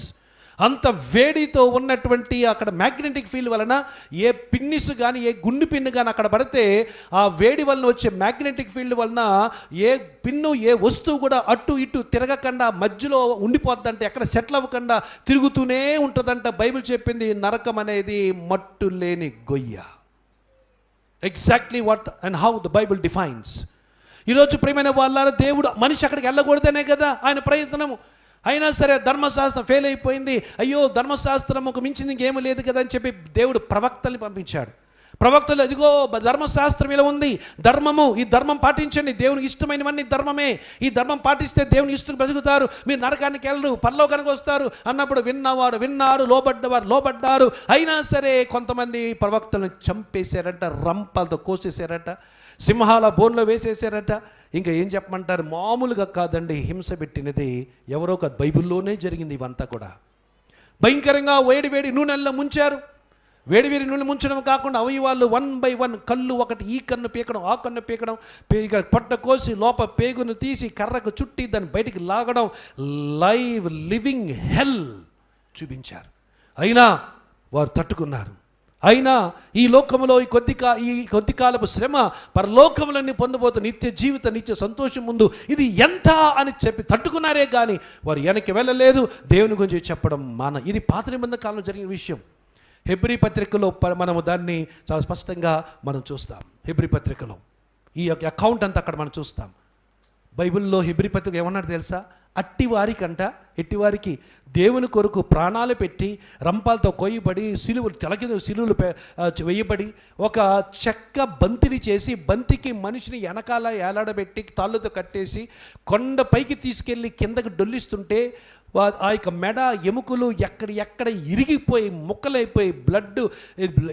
అంత వేడితో ఉన్నటువంటి అక్కడ మ్యాగ్నెటిక్ ఫీల్డ్ వలన ఏ పిన్నిస్ కానీ ఏ గుండు పిన్ను కానీ అక్కడ పడితే ఆ వేడి వలన వచ్చే మ్యాగ్నెటిక్ ఫీల్డ్ వలన ఏ పిన్ను ఏ వస్తువు కూడా అటు ఇటు తిరగకుండా మధ్యలో ఉండిపోద్దంటే, ఎక్కడ సెటిల్ అవ్వకుండా తిరుగుతూనే ఉంటుందంట. బైబిల్ చెప్పింది నరకం అనేది మట్టు లేని గొయ్య. Exactly what and how the Bible defines. ఈరోజు ప్రియమైన వాళ్ళ దేవుడు మనిషి అక్కడికి వెళ్ళకూడదనే కదా ఆయన ప్రయత్నము. అయినా సరే ధర్మశాస్త్రం ఫెయిల్ అయిపోయింది. అయ్యో, ధర్మశాస్త్రముకు మించింది ఇంకేమీ లేదు కదా అని చెప్పి దేవుడు ప్రవక్తల్ని పంపించాడు. ప్రవక్తలు, ఇదిగో ధర్మశాస్త్రం ఇలా ఉంది, ధర్మము, ఈ ధర్మం పాటించండి, దేవునికి ఇష్టమైనవన్నీ ధర్మమే, ఈ ధర్మం పాటిస్తే దేవుని ఇష్టం బ్రతుకుతారు, మీరు నరకానికి వెళ్ళరు, పరలోకానికి వస్తారు అన్నప్పుడు విన్నవారు విన్నారు, లోబడ్డవారు లోబడ్డారు. అయినా సరే కొంతమంది ప్రవక్తలను చంపేశారంట, రంపాలతో కోసేశారట, సింహాల బోన్లో వేసేసారట. ఇంకా ఏం చెప్పమంటారు, మామూలుగా కాదండి హింస పెట్టినది, ఎవరో ఒక బైబిల్లోనే జరిగింది. ఇవంతా కూడా భయంకరంగా వేడి నూనెల్లో ముంచారు. వేడి నూనె ముంచడం కాకుండా అవయవాళ్ళు 1 by 1 కళ్ళు, ఒకటి ఈ కన్ను పీకడం, ఆ కన్ను పీకడం, పొట్ట కోసి లోప పేగును తీసి కర్రకు చుట్టి దాన్ని బయటికి లాగడం, లైవ్ లివింగ్ హెల్ చూపించారు. అయినా వారు తట్టుకున్నారు. అయినా ఈ లోకంలో ఈ కొద్ది కాలపు శ్రమ పరలోకములన్నీ పొందబోతు నిత్య జీవిత నిత్య సంతోషం ముందు ఇది ఎంత అని చెప్పి తట్టుకున్నారే కానీ వారు వెనక్కి వెళ్ళలేదు. దేవుని గురించి చెప్పడం ఇది పాత నిబంధన కాలంలో జరిగిన విషయం. హెబ్రీ పత్రికలో మనము దాన్ని చాలా స్పష్టంగా మనం చూస్తాం. హెబ్రీ పత్రికలో ఈ యొక్క అకౌంట్ అంతా అక్కడ మనం చూస్తాం. బైబిల్లో హెబ్రీ పత్రిక ఏమన్నాడు తెలుసా? ఎట్టివారికి దేవుని కొరకు ప్రాణాలు పెట్టి రంపాలతో కొయ్యబడి తలకింద సిలువలు వేయబడి ఒక చెక్క బంతిని చేసి బంతికి మనిషిని వెనకాల ఏలాడబెట్టి తాళ్ళతో కట్టేసి కొండ పైకి తీసుకెళ్ళి కిందకి డొల్లిస్తుంటే ఆ యొక్క మెడ ఎముకలు ఎక్కడ ఇరిగిపోయి ముక్కలైపోయి బ్లడ్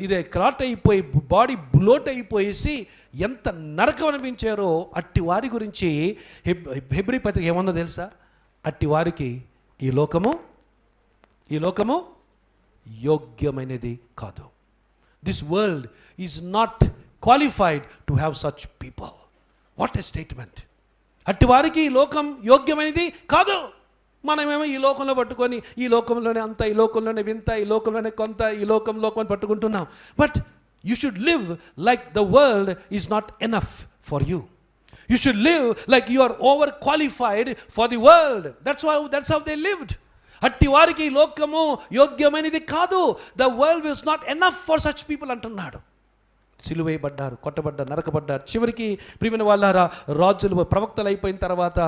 ఇదే క్లాట్ అయిపోయి బాడీ బ్లోట్ అయిపోయేసి ఎంత నరకం అనిపించారో అట్టి వారి గురించి హెబ్రీ పత్రిక ఏమన్నా తెలుసా? అట్టి వారికి ఈ లోకము యోగ్యమైనది కాదు. This world is not qualified to have such people. What a statement! అట్టి వారికి ఈ లోకం యోగ్యమైనది కాదు. మనమేమో ఈ లోకంలో పట్టుకొని ఈ లోకంలోనే అంత, ఈ లోకంలోనే వింత, ఈ లోకంలోనే కొంత, ఈ లోకంలో పట్టుకుంటున్నాం. But you should live like the world is not enough for you. You should live like you are overqualified for the world. That's how they lived. అట్టి వారికి ఈ లోకము యోగ్యమైనది కాదు. The world was not enough for such people అంటున్నాడు. సిలువేయబడ్డారు, కొట్టబడ్డారు, నరకబడ్డారు. చివరికి ప్రియమైన వాళ్ళారా, రాజులు ప్రవక్తలు అయిపోయిన తర్వాత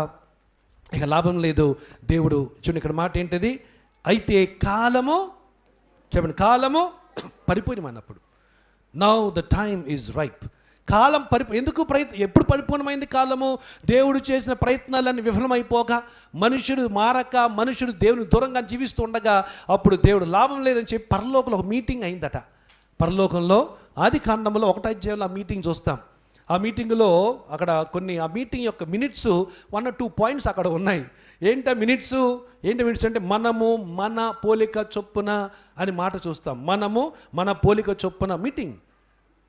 ఇక లాభం లేదు. దేవుడు చూడండి ఇక్కడ మాట ఏంటిది? అయితే కాలము పరిపూర్ణమైనప్పుడు, now the time is ripe. కాలం ఎప్పుడు పరిపూర్ణమైంది కాలము? దేవుడు చేసిన ప్రయత్నాలన్నీ విఫలమైపోగా, మనుషుడు మారక, మనుషుడు దేవుని దూరంగా జీవిస్తూ ఉండగా, అప్పుడు దేవుడు లాభం లేదని చెప్పి పరలోకంలో ఒక మీటింగ్ అయిందట. పరలోకంలో ఆదికాండంలో 1వ అధ్యాయంలో ఆ మీటింగ్ చూస్తాం. ఆ మీటింగ్లో అక్కడ ఆ మీటింగ్ యొక్క మినిట్స్ 1 or 2 పాయింట్స్ అక్కడ ఉన్నాయి. ఏంటి మినిట్స్ అంటే మనము మన పోలిక చొప్పున అని మాట చూస్తాం. మనము మన పోలిక చొప్పున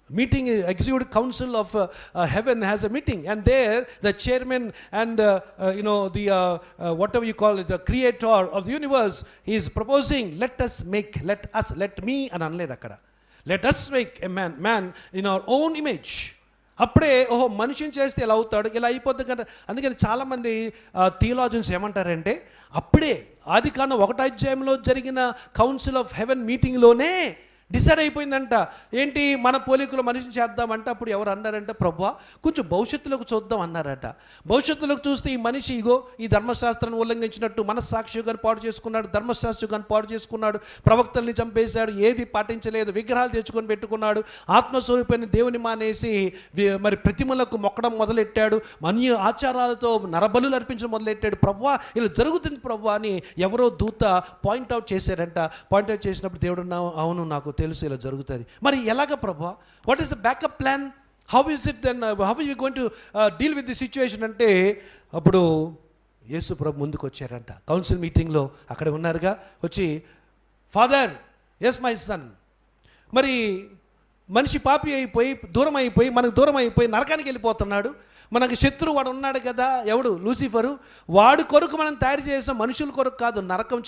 meeting executive council of heaven has a meeting, and there the chairman and whatever you call it, the creator of the universe, he is proposing, let me and anled akkada, let us make a man in our own image. అప్పుడే మనిషిని చేస్తే ఇలా అవుతాడు, ఇలా అయిపోద్ది కదా. అందుకని చాలామంది థియాలజియన్స్ ఏమంటారంటే, అప్పుడే ఆదికాండం 1వ అధ్యాయంలో జరిగిన కౌన్సిల్ ఆఫ్ హెవెన్ మీటింగ్లోనే డిసైడ్ అయిపోయిందంట. ఏంటి? మన పోలికలో మనిషిని చేద్దామంటే అప్పుడు ఎవరు అన్నారంటే, ప్రభువా కొంచెం భవిష్యత్తులోకి చూద్దాం అన్నారట. భవిష్యత్తులోకి చూస్తే ఈ మనిషి ఈ ధర్మశాస్త్రాన్ని ఉల్లంఘించినట్టు మనస్సాక్షిగాని పాడు చేసుకున్నాడు, ధర్మశాస్త్రిగాని పాడు చేసుకున్నాడు, ప్రవక్తల్ని చంపేశాడు, ఏది పాటించలేదు, విగ్రహాలు తెచ్చుకొని పెట్టుకున్నాడు, ఆత్మస్వరూపాన్ని దేవుని మానేసి మరి ప్రతిమలకు మొక్కడం మొదలెట్టాడు, అన్య ఆచారాలతో నరబలులు అర్పించడం మొదలెట్టాడు. ప్రభువా ఇలా జరుగుతుంది ప్రభువా అని ఎవరో దూత పాయింట్అవుట్ చేశారంట. పాయింట్అవుట్ చేసినప్పుడు దేవుడు, అవును నాకు తెలుసు ఇలా జరుగుతుంది. మరి ఎలాగ ప్రభువా? What is the backup plan? How is it then, how you going to deal with the situation అంటే, అప్పుడు యేసు ప్రభు ముందుకు వచ్చారంట. కౌన్సిల్ మీటింగ్లో అక్కడ ఉన్నారుగా, వచ్చి ఫాదర్, ఎస్ మై సన్, మరి మనిషి పాపి అయిపోయి మనకు దూరం అయిపోయి నరకానికి వెళ్ళిపోతున్నాడు. మనకు శత్రువు వాడు ఉన్నాడు కదా, ఎవడు? లూసిఫరు. వాడి కొరకు మనం తయారు చేసాం, మనుషుల కొరకు కాదు. నరకం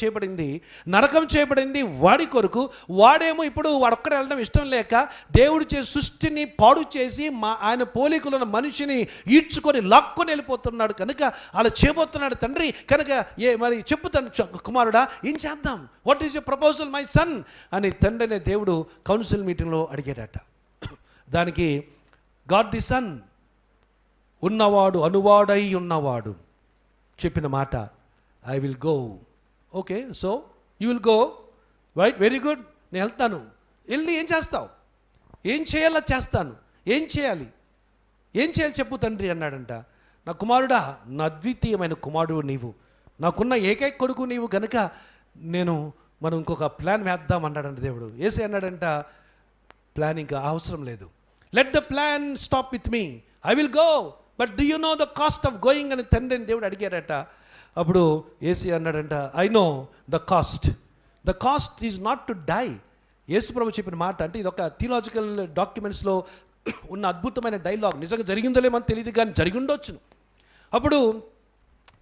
చేయబడింది వాడి కొరకు. వాడేమో ఇప్పుడు వాడొక్కడే వెళ్ళడం ఇష్టం లేక దేవుడు చేసి సృష్టిని పాడు చేసి ఆయన పోలికలో ఉన్న మనిషిని ఈడ్చుకొని లాక్కొని వెళ్ళిపోతున్నాడు. కనుక అలా చేయబోతున్నాడు తండ్రి. కనుక మరి చెప్పుతాను కుమారుడా, ఏం చేద్దాం? What is your proposal my son అని తండ్రి అనే దేవుడు కౌన్సిల్ మీటింగ్లో అడిగాడట. దానికి గాడ్ ది సన్, ఉన్నవాడు అనువాడై ఉన్నవాడు చెప్పిన మాట, I will go. Okay, so you will go, right, very good, నేను వెళ్తాను. వెళ్ళి ఏం చేస్తావు? ఏం చేయాలో చేస్తాను. ఏం చేయాలి చెప్పు తండ్రి అన్నాడంట. నా కుమారుడా, నా అద్వితీయమైన కుమారుడు నీవు, నాకున్న ఏకైక కొడుకు నీవు, గనుక మనం ఇంకొక ప్లాన్ వేద్దాం అన్నాడంట దేవుడు. యేసే అన్నాడంట, ప్లాన్ ఇంకా అవసరం లేదు. Let the plan stop with me, I will go, but do you know the cost of going అని తండ్రిని దేవుడు అడిగారట. అప్పుడు యేసు అన్నాడంట, I know the cost is not to die. యేసు ప్రభు చెప్పిన మాట అంటే ఇది ఒక థియలాజికల్ డాక్యుమెంట్స్లో ఉన్న అద్భుతమైన డైలాగ్. నిజంగా జరిగిందో లేమని తెలియదు, కానీ జరిగి ఉండొచ్చును. అప్పుడు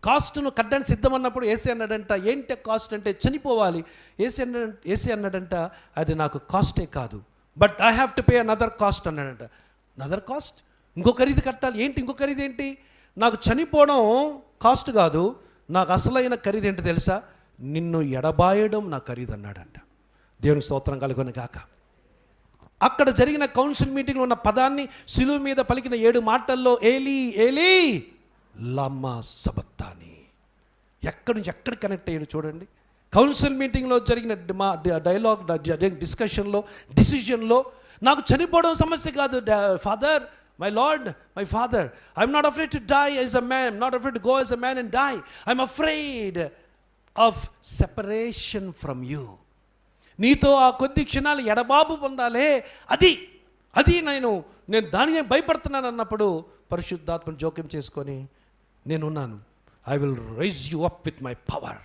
కాస్ట్ను కట్టడానికి సిద్ధమన్నప్పుడు యేసు అన్నాడంట, ఏంటి కాస్ట్ అంటే చనిపోవాలి. యేసు అన్నాడంట, అది నాకు కాస్టే కాదు, but I have to pay another cost అన్నాడంట. Another cost? ఇంకో ఖరీదు కట్టాలి. ఏంటి ఇంకో ఖరీదు? ఏంటి? నాకు చనిపోవడం కాస్ట్ కాదు, నాకు అసలైన ఖరీదు ఏంటి తెలుసా? నిన్ను ఎడబాయడం నా ఖరీదు అన్నాడంట. దేవుని స్తోత్రం కలుగును గాక. అక్కడ జరిగిన కౌన్సిల్ మీటింగ్లో ఉన్న పదాన్ని శిలువ మీద పలికిన 7 మాటల్లో ఏలీ ఏలీ లమ్మా సబక్తాని, ఎక్కడి నుంచి ఎక్కడ కనెక్ట్ అయ్యాడు చూడండి. కౌన్సిల్ మీటింగ్లో జరిగిన డైలాగ్, డిస్కషన్లో, డిసిజన్లో నాకు చనిపోవడం సమస్య కాదు. Father, my lord, my father, I'm not afraid to die as a man, not afraid to go as a man and die. I'm afraid of separation from you. నీతో ఆ కొద్ది క్షణాలు ఎడబాబు పొందాలే, అది నేను దానికి భయపడుతున్నాను అన్నప్పుడు పరిశుద్ధాత్మను జోక్యం చేసుకొని నేనున్నాను. I will raise you up with my power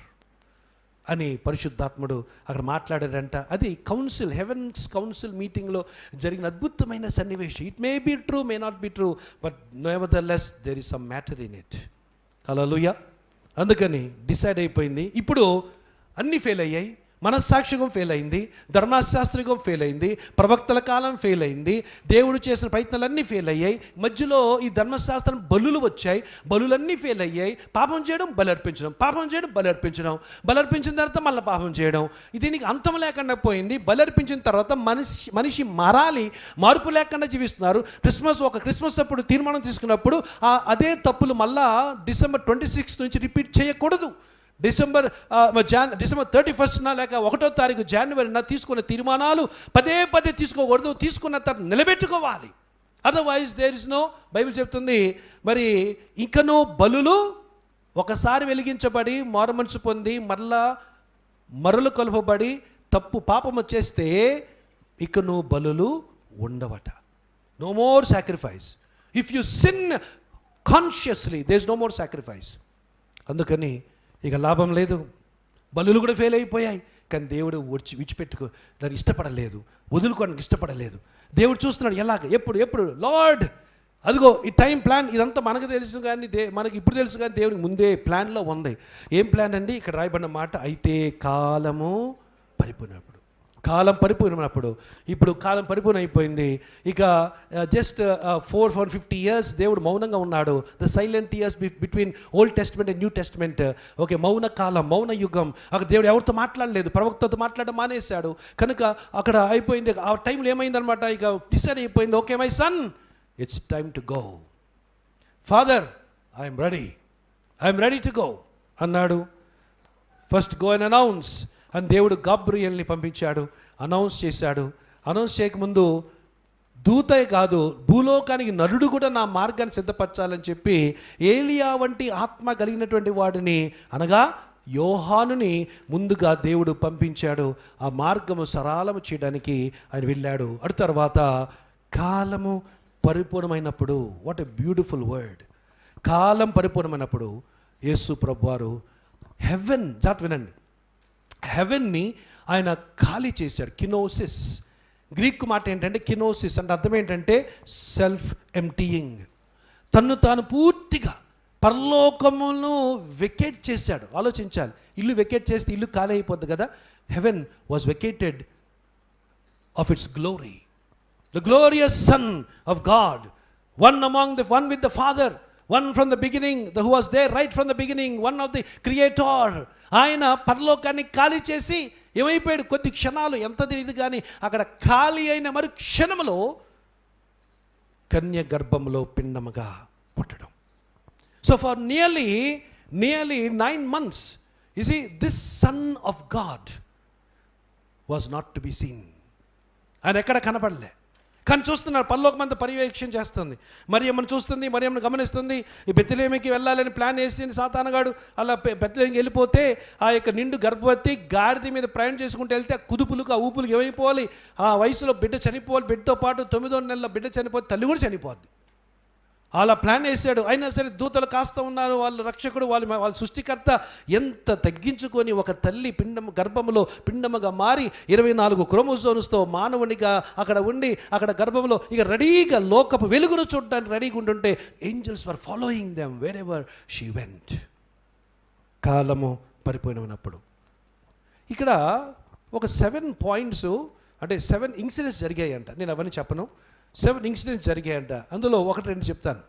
అని పరిశుద్ధాత్ముడు అక్కడ మాట్లాడారంట. అది కౌన్సిల్, హెవెన్స్ కౌన్సిల్ మీటింగ్లో జరిగిన అద్భుతమైన సన్నివేశం. It may be true, may not be true, but nevertheless there is some matter in it. హల్లెలూయా. అందుకని డిసైడ్ అయిపోయింది. ఇప్పుడు అన్నీ ఫెయిల్ అయ్యాయి. మనస్సాక్షికం ఫెయిల్ అయింది, ధర్మశాస్త్రికం ఫెయిల్ అయింది, ప్రవక్తల కాలం ఫెయిల్ అయింది, దేవుడు చేసిన ప్రయత్నాలన్నీ ఫెయిల్ అయ్యాయి. మధ్యలో ఈ ధర్మశాస్త్రం బలులు వచ్చాయి, బలులన్నీ ఫెయిల్ అయ్యాయి. పాపం చేయడం, బలర్పించడం, పాపం చేయడం, బలర్పించడం, బలర్పించిన తర్వాత మళ్ళీ పాపం చేయడం. దీనికి అంతం లేకుండా పోయింది. బలర్పించిన తర్వాత మనిషి మారాలి, మార్పు లేకుండా జీవిస్తున్నారు. క్రిస్మస్ అప్పుడు తీర్మానం తీసుకున్నప్పుడు అదే తప్పులు మళ్ళా December 26 నుంచి రిపీట్ చేయకూడదు. December 31 లేక 1వ తారీఖు January తీసుకున్న తీర్మానాలు పదే తీసుకోకూడదు. తీసుకున్న తర్వాత నిలబెట్టుకోవాలి. Otherwise there is no, Bible చెప్తుంది మరి ఇంకనూ బలులు ఒకసారి వెలిగించబడి మారుమనసు పొంది మరలు కలుపబడి పాపం వచ్చేస్తే ఇకను బలులు ఉండవట. No more sacrifice. If you sin consciously there is no more sacrifice. అందుకని ఇక లాభం లేదు. బలులు కూడా ఫెయిల్ అయిపోయాయి. కానీ దేవుడు విడిచిపెట్టుకో దాన్ని ఇష్టపడలేదు, వదులుకోవడానికి ఇష్టపడలేదు. దేవుడు చూస్తున్నాడు ఎలాగ, ఎప్పుడు లార్డ్ అదిగో ఈ టైం ప్లాన్ ఇదంతా మనకు తెలుసు, కానీ మనకి ఇప్పుడు తెలుసు, కానీ దేవుడికి ముందే ప్లాన్లో ఉంది. ఏం ప్లాన్ అండి? ఇక్కడ రాయబడిన మాట, అయితే కాలం పరిపూర్ణమైనప్పుడు ఇప్పుడు కాలం పరిపూర్ణ అయిపోయింది. ఇక జస్ట్ 450 years దేవుడు మౌనంగా ఉన్నాడు. The silent years between old testament and new testament. Okay, మౌన కాలం, మౌన యుగం. అక్కడ దేవుడు ఎవరితో మాట్లాడలేదు, ప్రవక్తతో మాట్లాడడం మానేశాడు. కనుక అక్కడ అయిపోయింది. ఆ టైంలో ఏమైందనమాట, ఇక డిసైడ్ అయిపోయింది. Okay my son, it's time to go. Father, I'm ready to go అన్నాడు. ఫస్ట్ గో అండ్ అనౌన్స్ అని దేవుడు గాబ్రియేల్ని పంపించాడు. అనౌన్స్ చేశాడు. అనౌన్స్ చేయకముందు దూతే కాదు, భూలోకానికి నరుడు కూడా నా మార్గాన్ని సిద్ధపరచాలని చెప్పి ఏలియా వంటి ఆత్మ కలిగినటువంటి వాడిని, అనగా యోహానుని ముందుగా దేవుడు పంపించాడు. ఆ మార్గము సరళము చేయడానికి ఆయన వెళ్ళాడు. అటు తర్వాత కాలము పరిపూర్ణమైనప్పుడు, వాట్ ఎ బ్యూటిఫుల్ వర్డ్, కాలం పరిపూర్ణమైనప్పుడు యేసు ప్రభువారు వినండి, హెవెన్ని ఆయన ఖాళీ చేశాడు. కినోసిస్, గ్రీక్ మాట ఏంటంటే కినోసిస్ అంటే అర్థం ఏంటంటే సెల్ఫ్ ఎంప్టీయింగ్. తన్ను తాను పూర్తిగా పరలోకమును వెకేట్ చేశాడు. ఆలోచించాలి, ఇల్లు వెకేట్ చేస్తే ఇల్లు ఖాళీ అయిపోద్ది కదా. Heaven was vacated of its glory. The glorious son of God, one with the Father, one from the beginning, who was there right from the beginning, one of the creator. ఆయన పరలోకాన్ని ఖాళీ చేసి ఏమైపోయాడు, కొద్ది క్షణాలు, ఎంత తెలియదు కానీ అక్కడ ఖాళీ అయిన మరి క్షణములో కన్య గర్భములో పిండముగా పుట్టడం. So for nearly 9 months, you see, this son of God was not to be seen. ఆయన ఎక్కడ కనపడలే, కానీ చూస్తున్నారు. పరలోకమంతా పర్యవేక్షణ చేస్తుంది. మరియమ్మను చూస్తుంది, మరియమ్మను గమనిస్తుంది. ఈ బెత్లెహేముకి వెళ్ళాలని ప్లాన్ వేసి సాతానుగాడు అలా బెత్లెహేముకి వెళ్ళిపోతే ఆ యొక్క నిండు గర్భవతి గాడిద మీద ప్రయాణం చేసుకుంటూ వెళ్తే ఆ కుదుపులకు, ఆ ఊపులకు ఏమైపోవాలి, ఆ వయసులో బిడ్డ చనిపోవాలి. బిడ్డతో పాటు 9వ నెలలో బిడ్డ చనిపోతే తల్లి కూడా చనిపోద్ది. అలా ప్లాన్ వేసాడు. అయినా సరే దూతలు కాస్త ఉన్నారు, వాళ్ళ రక్షకుడు, వాళ్ళ సృష్టికర్త ఎంత తగ్గించుకొని ఒక తల్లి గర్భములో పిండముగా మారి 24 క్రోమోజోమ్స్తో మానవునిగా అక్కడ ఉండి అక్కడ గర్భంలో ఇక రెడీగా లోకపు వెలుగును చూడడానికి రెడీగా ఉంటుంటే angels were following them wear ever she went. కాలము పరిపూర్ణమైనప్పుడు ఇక్కడ ఒక 7 points అంటే 7 ఇన్సిడెంట్స్ జరిగాయంట. నేను అవన్నీ చెప్పను. 7 ఇన్సిడెంట్స్ జరిగాయంట. అందులో 1-2 చెప్తాను.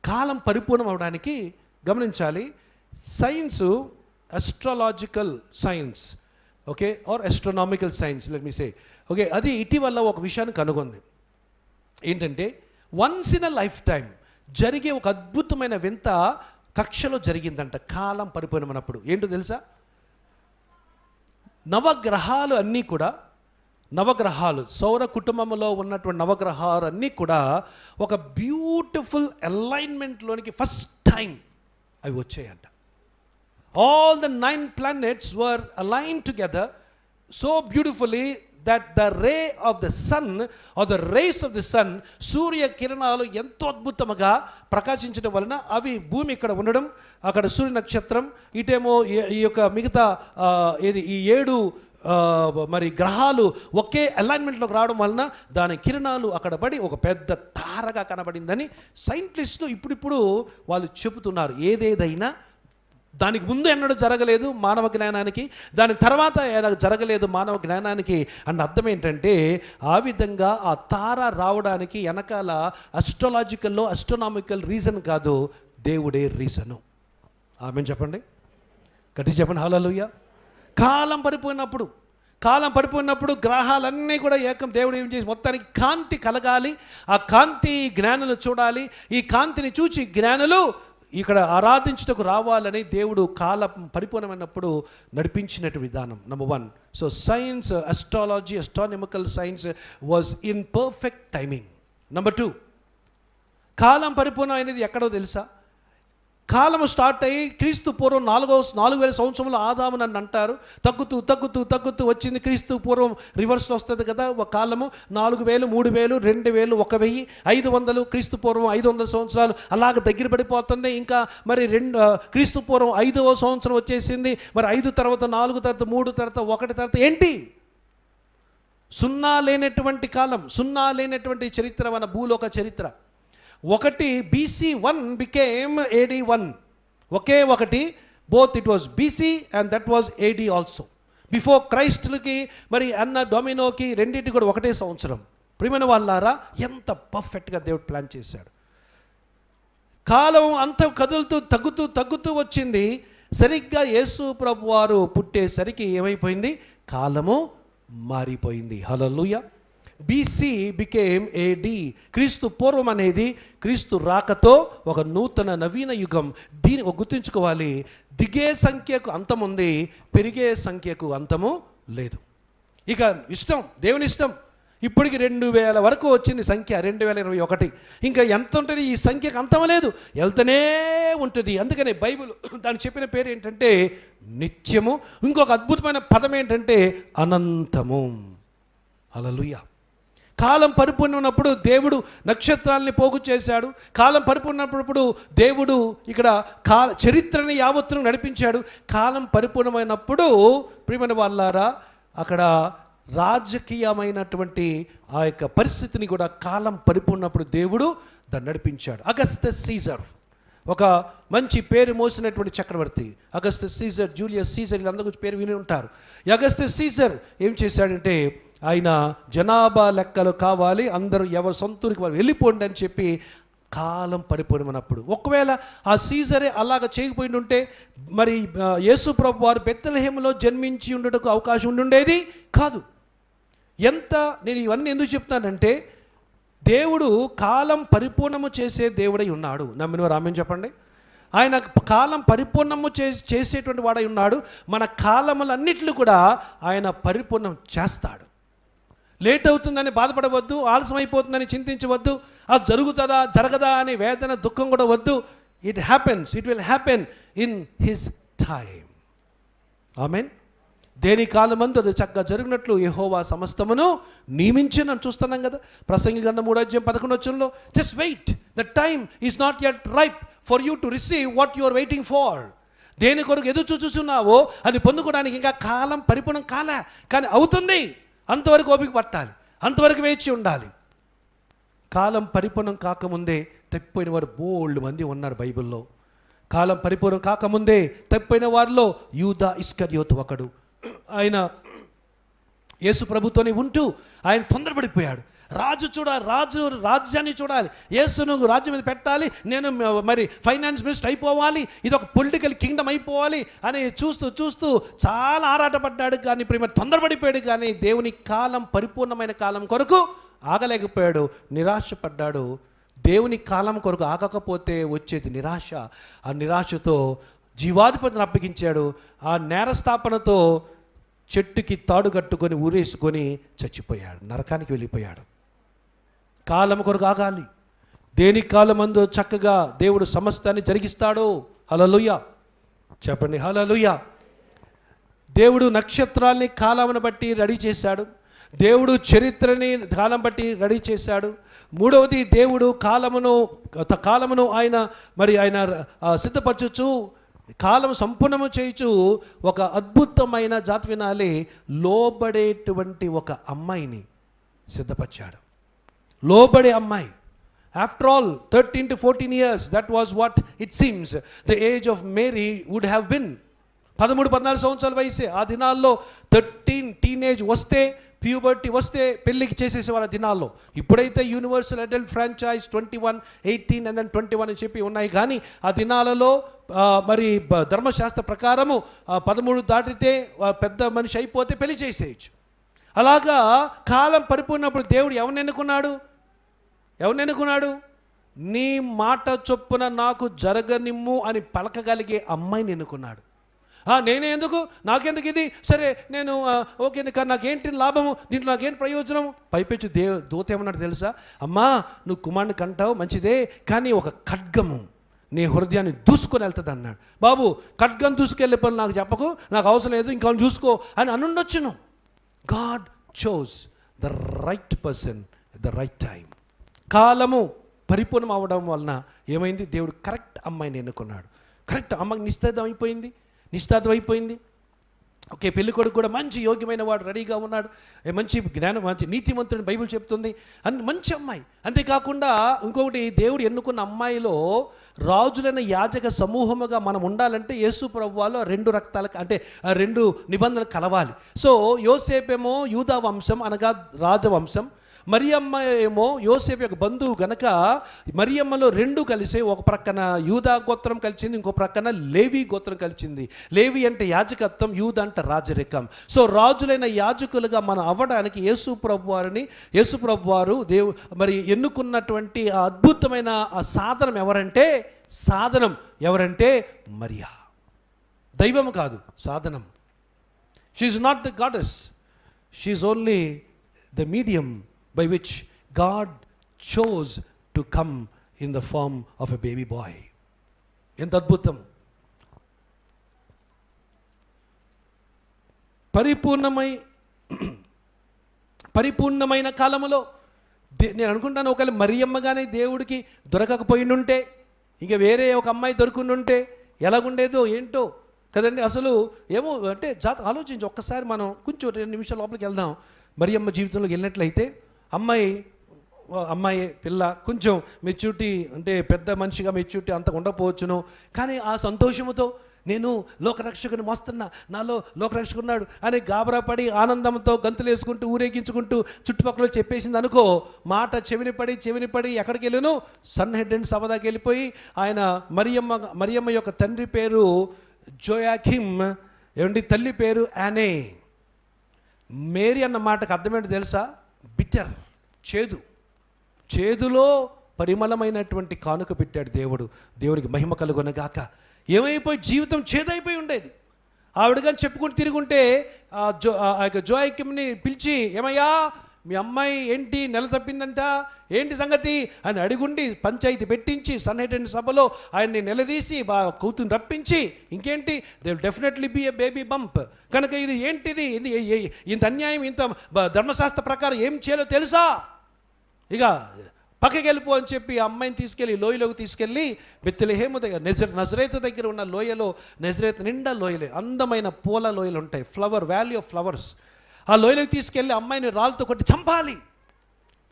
కాలం పరిపూర్ణం అవడానికి గమనించాలి. Science, astrological science, okay, or astronomical science, let me say. Okay, అది ఇటీవల ఒక విషయాన్ని కనుగొంది. ఏంటంటే once in a lifetime జరిగే ఒక అద్భుతమైన వింత కక్షలో జరిగిందంట కాలం పరిపూర్ణమైనప్పుడు. ఏంటో తెలుసా? నవగ్రహాలు అన్నీ కూడా, నవగ్రహాలు సౌర కుటుంబంలో ఉన్నటువంటి నవగ్రహాలు అన్నీ కూడా ఒక బ్యూటిఫుల్ అలైన్మెంట్లోనికి ఫస్ట్ టైం అవి వచ్చాయంట. All the 9 planets were aligned together so beautifully that the ray of the sun or the rays of the sun, సూర్య కిరణాలు ఎంతో అద్భుతంగా ప్రకాశించడం వలన అవి భూమి ఇక్కడ ఉండడం, అక్కడ సూర్య నక్షత్రం, ఇటేమో ఈ యొక్క మిగతా ఈ 7 మరి గ్రహాలు ఒకే అలైన్మెంట్లోకి రావడం వలన దాని కిరణాలు అక్కడ పడి ఒక పెద్ద తారగా కనబడిందని సైంటిస్టులు ఇప్పుడిప్పుడు వాళ్ళు చెబుతున్నారు. ఏదేదైనా దానికి ముందు ఎన్నడూ జరగలేదు మానవ జ్ఞానానికి, దానికి తర్వాత జరగలేదు మానవ జ్ఞానానికి అన్న అర్థం ఏంటంటే, ఆ విధంగా ఆ తార రావడానికి వెనకాల అస్ట్రోనామికల్ రీజన్ కాదు, దేవుడే రీజను. ఆమేన్ చెప్పండి, గట్టి చెప్పండి హల్లెలూయా. కాలం పడిపోయినప్పుడు గ్రహాలన్నీ కూడా ఏకం. దేవుడు ఏం చేసి మొత్తానికి కాంతి కలగాలి, ఆ కాంతి జ్ఞానులు చూడాలి, ఈ కాంతిని చూచి జ్ఞానులు ఇక్కడ ఆరాధించుటకు రావాలని దేవుడు కాలం పరిపూర్ణమైనప్పుడు నడిపించినట్టు విధానం. Number 1. So science, astronomical science was in perfect timing. Number 2, కాలం పరిపూర్ణమైనది ఎక్కడో తెలుసా? కాలము స్టార్ట్ అయ్యి క్రీస్తు పూర్వం 4000 సంవత్సరంలో ఆదాము నన్ను అంటారు తగ్గుతూ వచ్చింది. క్రీస్తు పూర్వం రివర్స్లో వస్తుంది కదా ఒక కాలము. 4000, 3000, 2000, 1000, 500, క్రీస్తు పూర్వం 500 సంవత్సరాలు అలాగ దగ్గర పడిపోతుంది. ఇంకా మరి క్రీస్తు పూర్వం 5వ సంవత్సరం వచ్చేసింది. మరి 5 తర్వాత 4 తర్వాత 3 తర్వాత 1 తర్వాత ఏంటి? సున్నా లేనటువంటి కాలం, సున్నా లేనటువంటి చరిత్ర మన భూలోక చరిత్ర. 1 BC 1 became AD 1. ఒకే ఒకటి, both it was BC and that was AD also. Before క్రైస్ట్కి మరి అన్న డొమినోకి రెండింటి కూడా ఒకటే సంవత్సరం. ప్రియమైన వాళ్ళారా, ఎంత పర్ఫెక్ట్గా దేవుడు ప్లాన్ చేశాడు. కాలం అంత కదులుతూ తగ్గుతూ వచ్చింది. సరిగ్గా యేసు ప్రభు వారు పుట్టేసరికి ఏమైపోయింది? కాలము మారిపోయింది. హల్లెలూయా. BC became AD. క్రీస్తు పూర్వం అనేది క్రీస్తు రాకతో ఒక నూతన నవీన యుగం. దీన్ని గుర్తుంచుకోవాలి. దిగే సంఖ్యకు అంతం ఉంది, పెరిగే సంఖ్యకు అంతము లేదు. ఇక ఇష్టం, దేవుని ఇష్టం. ఇప్పటికి 2000 వరకు వచ్చింది సంఖ్య, 2021. ఇంకా ఎంత ఉంటుంది ఈ సంఖ్యకు అంతం లేదు, వెళ్తూనే ఉంటుంది. అందుకని బైబిల్ దాన్ని చెప్పిన పేరు ఏంటంటే నిత్యము. ఇంకొక అద్భుతమైన పదం ఏంటంటే అనంతము. హల్లెలూయా. కాలం పరిపూర్ణమైనప్పుడు దేవుడు నక్షత్రాలని పోగు చేశాడు. కాలం పరిపూర్ణమైనప్పుడు దేవుడు ఇక్కడ చరిత్రని యావత్తును నడిపించాడు. కాలం పరిపూర్ణమైనప్పుడు ప్రియమైన వాళ్ళారా, అక్కడ రాజకీయమైనటువంటి ఆ యొక్క పరిస్థితిని కూడా కాలం పరిపూర్ణప్పుడు దేవుడు దాన్ని నడిపించాడు. అగస్టస్ సీజర్ ఒక మంచి పేరు మోసినటువంటి చక్రవర్తి. అగస్టస్ సీజర్, జూలియస్ సీజర్, వీళ్ళందరూ గురించి పేరు విని ఉంటారు. అగస్టస్ సీజర్ ఏం చేశాడంటే, ఆయన జనాభా లెక్కలు కావాలి, అందరూ ఎవరు సొంతూరికి వాళ్ళు వెళ్ళిపోండి అని చెప్పి కాలం పరిపూర్ణమైనప్పుడు, ఒకవేళ ఆ సీజరే అలాగ చేయకపోయి ఉంటే మరి యేసు ప్రభు వారు బెత్లెహేములో జన్మించి ఉండటకు అవకాశం ఉండేది కాదు. నేను ఇవన్నీ ఎందుకు చెప్తున్నానంటే, దేవుడు కాలం పరిపూర్ణము చేసే దేవుడై ఉన్నాడు. నమ్మిన వారు ఆమేన్ చెప్పండి. ఆయన కాలం పరిపూర్ణము చేసేటువంటి వాడై ఉన్నాడు. మన కాలములన్నిట్లు కూడా ఆయన పరిపూర్ణం చేస్తాడు. లేట్ అవుతుందని బాధపడవద్దు, ఆలస్యం అయిపోతుందని చింతించవద్దు, అది జరుగుతుందా జరగదా అని వేదన దుఃఖం కూడా వద్దు. It will happen in his time. Amen. దేని కాలమందు అది చక్కగా జరిగినట్లు యెహోవా సమస్తమును నియమించినని చూస్తున్నాం కదా. ప్రసంగి గ్రంథం 3:11 just wait, the time is not yet ripe for you to receive what you are waiting for. దేని కొరకు ఎదురు చూస్తున్నావో అది పొందుకోవడానికి ఇంకా కాలం పరిపూర్ణం కాలే, కానీ అవుతుంది. అంతవరకు ఓపిక పట్టాలి, అంతవరకు వేచి ఉండాలి. కాలం పరిపూర్ణం కాకముందే తప్పిపోయిన వారు బోల్డ్ మంది ఉన్నారు బైబిల్లో. కాలం పరిపూర్ణం కాకముందే తప్పిపోయిన వారిలో యూదా ఇస్కరియోతు ఒకడు. ఆయన యేసు ప్రభుతోనే ఉంటూ ఆయన తొందరపడిపోయాడు. రాజు రాజ్యాన్ని చూడాలి, యేసును రాజ్యం మీద పెట్టాలి, నేను మరి ఫైనాన్స్ మినిస్టర్ అయిపోవాలి, ఇది ఒక పొలిటికల్ కింగ్డమ్ అయిపోవాలి అని చూస్తూ చాలా ఆరాటపడ్డాడు. కానీ ప్రేమ తొందరపడిపోయాడు. కానీ దేవుని కాలం, పరిపూర్ణమైన కాలం కొరకు ఆగలేకపోయాడు, నిరాశపడ్డాడు. దేవుని కాలం కొరకు ఆగకపోతే వచ్చేది నిరాశ. ఆ నిరాశతో జీవాధిపతిని అప్పగించాడు. ఆ నేరస్థాపనతో చెట్టుకి తాడు కట్టుకొని ఊరేసుకొని చచ్చిపోయాడు, నరకానికి వెళ్ళిపోయాడు. కాలం కొరకు ఆగాలి. దేని కాలమందు చక్కగా దేవుడు సమస్తాన్ని జరిగిస్తాడు. హల్లెలూయా చెప్పండి, హల్లెలూయా. దేవుడు నక్షత్రాల్ని కాలమును బట్టి రెడీ చేశాడు. దేవుడు చరిత్రని కాలం బట్టి రెడీ చేశాడు. మూడవది, దేవుడు కాలమును ఆయన సిద్ధపరచుచు కాలం సంపూర్ణము చేయుచు ఒక అద్భుతమైన జాతి వినాలి, లోబడేటువంటి ఒక అమ్మాయిని సిద్ధపరిచాడు. లోబడే అమ్మాయి. After all 13 to 14 years, that was what it seems the age of Mary would have been. 13-14 సంవత్సరాల వయసే. ఆ దినాల్లో 13 టీనేజ్ వస్తే, ప్యూబర్టీ వస్తే పెళ్ళికి చేసేసేవారు ఆ దినాల్లో. ఇప్పుడైతే universal adult franchise 21, 18 and then 21 అని చెప్పి ఉన్నాయి. కానీ ఆ దినాలలో మరి ధర్మశాస్త్ర ప్రకారము 13 దాటితే పెద్ద మనిషి అయిపోతే పెళ్లి చేసేయచ్చు. అలాగా కాలం పరిపూర్ణప్పుడు దేవుడు ఎవరిని ఎన్నుకున్నాడు? నీ మాట చొప్పున నాకు జరగనిమ్ము అని పలకగలిగే అమ్మాయిని ఎన్నుకున్నాడు. నేనే ఎందుకు, నాకెందుకు ఇది, సరే నేను ఓకే, కానీ నాకేంటి లాభము, దీంట్లో నాకేంటి ప్రయోజనం? పైపెచ్చు దూత ఏమన్నాడు తెలుసా? అమ్మా, నువ్వు కుమారుని కంటావు మంచిదే, కానీ ఒక ఖడ్గము నీ హృదయాన్ని దూసుకొని వెళ్తుంది అన్నాడు. బాబు, ఖడ్గం దూసుకెళ్ళే పని నాకు చెప్పకు, నాకు అవసరం లేదు, ఇంకా చూసుకో అని అనుండొచ్చును. God chose the right person at the right time. కాలము పరిపూర్ణం అవ్వడం వలన ఏమైంది? దేవుడు కరెక్ట్ అమ్మాయిని ఎన్నుకున్నాడు. కరెక్ట్ అమ్మాయికి నిశ్చితార్థం అయిపోయింది. ఓకే, పెళ్లి కొడుకు కూడా మంచి యోగ్యమైన వాడు రెడీగా ఉన్నాడు, మంచి జ్ఞానం, మంచి నీతిమంతుడిని బైబిల్ చెప్తుంది, అని మంచి అమ్మాయి. అంతేకాకుండా ఇంకొకటి, దేవుడు ఎన్నుకున్న అమ్మాయిలో రాజులైన యాజక సమూహముగా మనం ఉండాలంటే యేసు ప్రభువులో 2 రక్తాలకు అంటే 2 నిబంధనలు కలవాలి. సో యోసేపేమో యూదా వంశం అనగా రాజవంశం, మరియమ్మ ఏమో యోసేపు యొక్క బంధువు గనక మరియమ్మలో 2 కలిసి, ఒక ప్రక్కన యూదా గోత్రం కలిసింది, ఇంకో ప్రక్కన లేవి గోత్రం కలిసింది. లేవి అంటే యాజకత్వం, యూదా అంటే రాజరికం. సో రాజులైన యాజకులుగా మనం అవ్వడానికి యేసు ప్రభు వారు మరి ఎన్నుకున్నటువంటి ఆ అద్భుతమైన ఆ సాధనం ఎవరంటే మరియా. దైవం కాదు, సాధనం. She's not the goddess, she's only the medium by which God chose to come in the form of a baby boy. ఎంత అద్భుతం! పరిపూర్ణమైన కాలములో నేను అనుకుంటాను, ఒకవేళ మరియమ్మగానే దేవుడికి దొరకకపోయిండుంటే, ఇక వేరే ఒక అమ్మాయి దొరుకునుంటే ఎలాగుండేదో ఏంటో కదండి. అసలు ఏమో అంటే ఆలోచించి ఒక్కసారి మనం కొంచెం 2 నిమిషాల లోపలికి వెళ్దాం. మరియమ్మ జీవితంలోకి వెళ్ళినట్లయితే అమ్మాయి పిల్ల కొంచెం మెచ్యూరిటీ, అంటే పెద్ద మనిషిగా మెచ్యూరిటీ అంత ఉండకపోవచ్చును, కానీ ఆ సంతోషముతో నేను లోకరక్షకుని మోస్తున్నా, నాలో లోకరక్షకున్నాడు అని గాబరా పడి ఆనందంతో గంతులు వేసుకుంటూ ఊరేగించుకుంటూ చుట్టుపక్కల చెప్పేసింది అనుకో, మాట చెవిని పడి ఎక్కడికి వెళ్ళాను? సన్హెడ్రెడ్ సభ దాకా వెళ్ళిపోయి, ఆయన మరియమ్మ యొక్క తండ్రి పేరు జోయాకిమ్, ఏమండి, తల్లి పేరు యానే. మేరీ అన్న మాటకు అర్థమేంటో తెలుసా? బిటర్, చేదులో పరిమళమైనటువంటి కానుక పెట్టాడు దేవుడు. దేవుడికి మహిమ కలుగునగాక. ఏమైపోయి జీవితం చేదైపోయి ఉండేది. ఆవిడగా చెప్పుకుంటూ తిరుగుంటే ఆ యొక్క జోయాకిమ్ని పిలిచి, ఏమయ్యా మీ అమ్మాయి ఏంటి నెల తప్పిందంట, ఏంటి సంగతి అని అడిగుండి పంచాయతీ పెట్టించి సన్హెడ్రెడ్ సభలో ఆయన్ని నిలదీసి కూతురు రప్పించి, ఇంకేంటి they will definitely be a baby bump, కనుక ఇది ఏంటిది, ఇంత అన్యాయం, ఇంత ధర్మశాస్త్ర ప్రకారం ఏం చేయాలో తెలుసా, ఇక పక్కకి వెళ్ళిపో అని చెప్పి ఆ అమ్మాయిని తీసుకెళ్ళి లోయలోకి తీసుకెళ్ళి బెత్లెహేము దగ్గర నజరేతు దగ్గర ఉన్న లోయలో, నజరేతు నిండా లోయలే, అందమైన పూల లోయలు ఉంటాయి, వ్యాలీ ఆఫ్ ఫ్లవర్స్. ఆ లోయలోకి తీసుకెళ్ళి అమ్మాయిని రాళ్ళతో కొట్టి చంపాలి.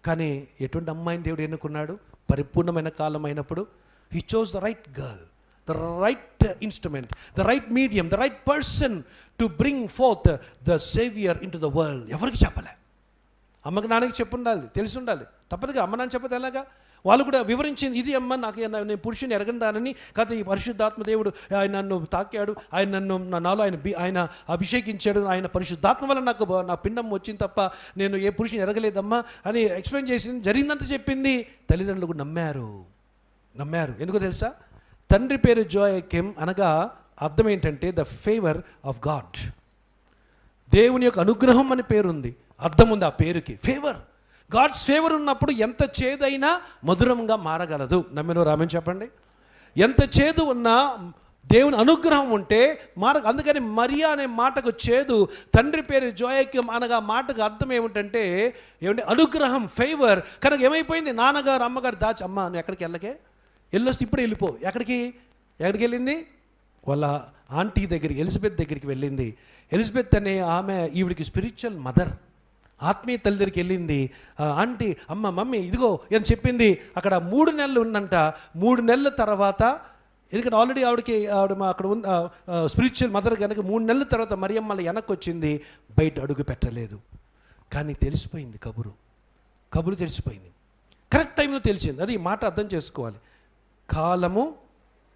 కానీ ఎటువంటి అమ్మాయిని దేవుడు ఎన్నుకున్నాడు? పరిపూర్ణమైన కాలం అయినప్పుడు he chose the right girl, the right instrument, the right medium, the right person to bring fourth the saviour in to the world. ఎవరికి చెప్పలే. అమ్మకి నాన్నకి చెప్పు ఉండాలి, తెలిసి ఉండాలి. తప్పదుగా అమ్మ నాన్న చెప్పదు ఎలాగా? వాళ్ళు కూడా వివరించింది, ఇది అమ్మ నాకు నేను పురుషుని ఎరగందానని కాదు, ఈ పరిశుద్ధాత్మ దేవుడు ఆయన నన్ను తాకాడు, ఆయన నన్ను నాలో ఆయన అభిషేకించాడు, ఆయన పరిశుద్ధాత్మ వల్ల నాకు నా పిండం వచ్చింది తప్ప నేను ఏ పురుషుని ఎరగలేదమ్మా అని ఎక్స్ప్లెయిన్ చేసింది. జరిగిందంతా చెప్పింది. తల్లిదండ్రులు కూడా నమ్మారు. ఎందుకో తెలుసా? తండ్రి పేరు జోయాకిం అనగా అర్థం ఏంటంటే ద ఫేవర్ ఆఫ్ గాడ్, దేవుని యొక్క అనుగ్రహం అని పేరుంది, అర్థం ఉంది ఆ పేరుకి. ఫేవర్, గాడ్స్ ఫేవర్ ఉన్నప్పుడు ఎంత చేదైనా మధురంగా మారగలదు. నమ్మిన రామని చెప్పండి. ఎంత చేదు ఉన్నా దేవుని అనుగ్రహం ఉంటే అందుకని మరియా అనే మాటకు చేదు, తండ్రి పేరు జోయాకిం అనగా మాటకు అర్థం ఏమిటంటే అనుగ్రహం, ఫేవర్. కనుక ఏమైపోయింది, నాన్నగారు అమ్మగారు దాచి, అమ్మ నువ్వు ఎక్కడికి వెళ్ళొస్తే ఇప్పుడు వెళ్ళిపో. ఎక్కడికి వెళ్ళింది? వాళ్ళ ఆంటీ దగ్గరికి, ఎలిజబెత్ దగ్గరికి వెళ్ళింది. ఎలిజబెత్ అనే ఆమె ఈవిడికి స్పిరిచువల్ మదర్, ఆత్మీయ తల్లి దగ్గరికి వెళ్ళింది. ఆంటీ, అమ్మ, మమ్మీ ఇదిగో అని చెప్పింది. అక్కడ 3 నెలలు ఉందంట. 3 నెలల తర్వాత, ఎందుకంటే ఆల్రెడీ ఆవిడ అక్కడ ఉంది స్పిరిచువల్ మదర్ కనుక 3 నెలల తర్వాత మరియమ్మ మళ్ళీ వెనక్కి వచ్చింది. బయట అడుగు పెట్టలేదు. కానీ తెలిసిపోయింది కబురు తెలిసిపోయింది. కరెక్ట్ టైంలో తెలిసింది. అది మాట అర్థం చేసుకోవాలి. కాలము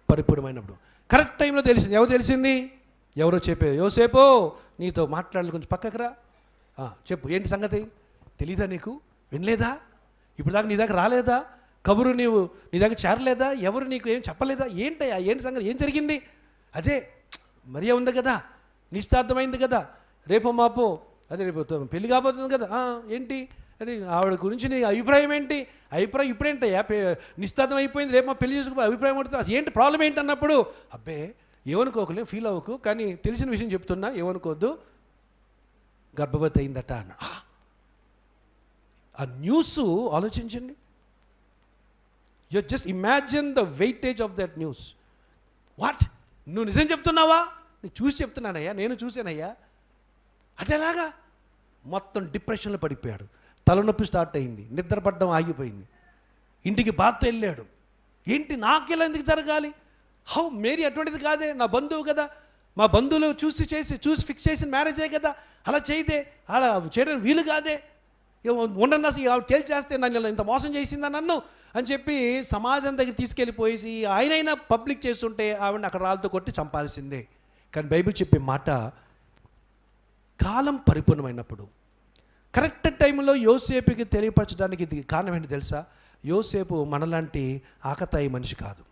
పరిపూర్ణమైనప్పుడు కరెక్ట్ టైంలో తెలిసింది. తెలిసింది? ఎవరో చెప్పారు, యోసేపు నీతో మాట్లాడాలి, కొంచెం పక్కకు రా, చెప్పు ఏంటి సంగతి, తెలీదా నీకు, వినలేదా, ఇప్పుడు దాకా నీ దగ్గర రాలేదా, కబురు నీ దగ్గర చేరలేదా, ఎవరు నీకు ఏం చెప్పలేదా, ఏంటయ్యా, ఏంటి సంగతి, ఏం జరిగింది? అదే మరియా ఉంది కదా, నిశ్చితార్థమైంది కదా, రేపో మాపో అదే రేపు పెళ్లి కాబోతుంది కదా, ఏంటి అంటే ఆవిడ గురించి నీ అభిప్రాయం ఏంటి? అభిప్రాయం ఇప్పుడేంటయ్యా, నిశ్చితార్థం అయిపోయింది, రేపు మా పెళ్లి చేసుకో, అభిప్రాయం పడుతుంది, ఏంటి ప్రాబ్లం ఏంటి అన్నప్పుడు, అబ్బే ఏమనుకోకలే, ఫీల్ అవ్వకు, కానీ తెలిసిన విషయం చెప్తున్నా, ఏమనుకోవద్దు, గర్భవతి అయిందట అన్న. ఆ న్యూస్ ఆలోచించండి. You just imagine the weightage of that news. What, నువ్వు నిజం చెప్తున్నావా? నేను చూసి చెప్తున్నానయ్యా, నేను చూశానయ్యా. అదేలాగా మొత్తం డిప్రెషన్లో పడిపోయాడు. తలనొప్పి స్టార్ట్ అయింది, నిద్రపడడం ఆగిపోయింది. ఇంటికి బాధతో వెళ్ళాడు. ఏంటి నాకెలా ఎందుకు జరగాలి? హౌ, మేరీ అటువంటిది కాదే, నా బంధువు కదా, మా బంధువులు చూసి ఫిక్స్ చేసిన మ్యారేజే కదా, అలా చేయదే, అలా చేయడం వీలు కాదే, ఉండన్నా ఆవిడ తేల్చేస్తే నన్ను ఇంత మోసం చేసిందా నన్ను అని చెప్పి సమాజం దగ్గర తీసుకెళ్ళిపోయేసి ఆయనైనా పబ్లిక్ చేస్తుంటే ఆవిడని అక్కడ రాళ్ళతో కొట్టి చంపాల్సిందే. కానీ బైబిల్ చెప్పే మాట, కాలం పరిపూర్ణమైనప్పుడు కరెక్ట్ టైంలో యోసేపుకి తెలియపరచడానికి ఇది కారణం ఏంటి తెలుసా? యోసేపు మనలాంటి ఆకతాయి మనిషి కాదు,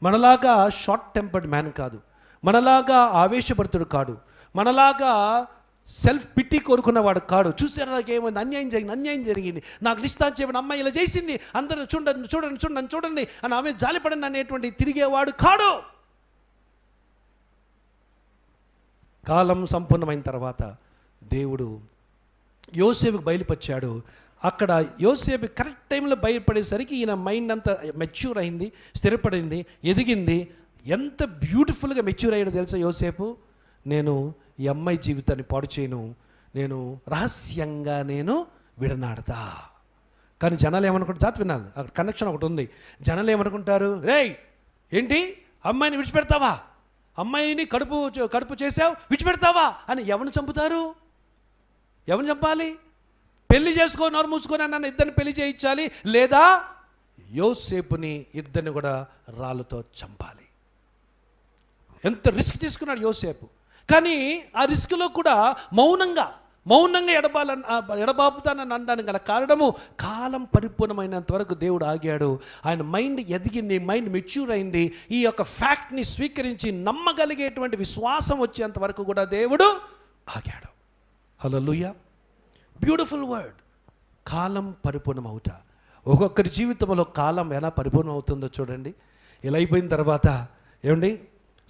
మనలాగా షార్ట్ టెంపర్డ్ మ్యాన్ కాదు, మనలాగా ఆవేశభరితుడు కాడు, మనలాగా సెల్ఫ్ పిట్టి కోరుకున్నవాడు కాడు. చూసారా నాకు ఏమైంది, అన్యాయం జరిగింది, నాకు లిస్తా చెప్పిన అమ్మాయి ఇలా చేసింది, అందరూ చూడండి అని ఆమె జాలిపడండి అనేటువంటి తిరిగేవాడు కాడు. కాలం సంపూర్ణమైన తర్వాత దేవుడు యోసేపుకి బయలుపరిచాడు. అక్కడ యోసేపు కరెక్ట్ టైంలో బయలుపడేసరికి ఈయన మైండ్ అంతా మెచ్యూర్ అయింది, స్థిరపడింది, ఎదిగింది. ఎంత బ్యూటిఫుల్గా మెచ్యూర్ అయ్యాడు తెలుసా యోసేపు? నేను ఈ అమ్మాయి జీవితాన్ని పాడు చేయను, నేను రహస్యంగా విడనాడతా. కానీ జనాలు ఏమనుకుంటారు? వినాలి, అక్కడ కనెక్షన్ ఒకటి ఉంది. జనాలు ఏమనుకుంటారు, రేయ్ ఏంటి అమ్మాయిని విడిచిపెడతావా, అమ్మాయిని కడుపు చేసావు విడిచిపెడతావా అని ఎవరిని చంపుతారు? ఎవరిని చంపాలి? పెళ్లి చేసుకో, నోరు మూసుకొని నన్ను ఇద్దరిని పెళ్లి చేయించాలి, లేదా యోసేపుని ఇద్దరిని కూడా రాళ్ళతో చంపాలి. ఎంత రిస్క్ తీసుకున్నాడు యోసేపు. కానీ ఆ రిస్క్లో కూడా మౌనంగా ఎడబాపుతానని అనడానికి గల కారణము, కాలం పరిపూర్ణమైనంత వరకు దేవుడు ఆగాడు. ఆయన మైండ్ ఎదిగింది, మైండ్ మెచ్యూర్ అయింది. ఈ యొక్క ఫ్యాక్ట్ని స్వీకరించి నమ్మగలిగేటువంటి విశ్వాసం వచ్చేంత వరకు కూడా దేవుడు ఆగాడు. హల్లెలూయా, బ్యూటిఫుల్ వర్డ్. కాలం పరిపూర్ణం అవుతా. ఒక్కొక్కరి జీవితంలో కాలం ఎలా పరిపూర్ణం అవుతుందో చూడండి. ఇలా అయిపోయిన తర్వాత ఏమండి,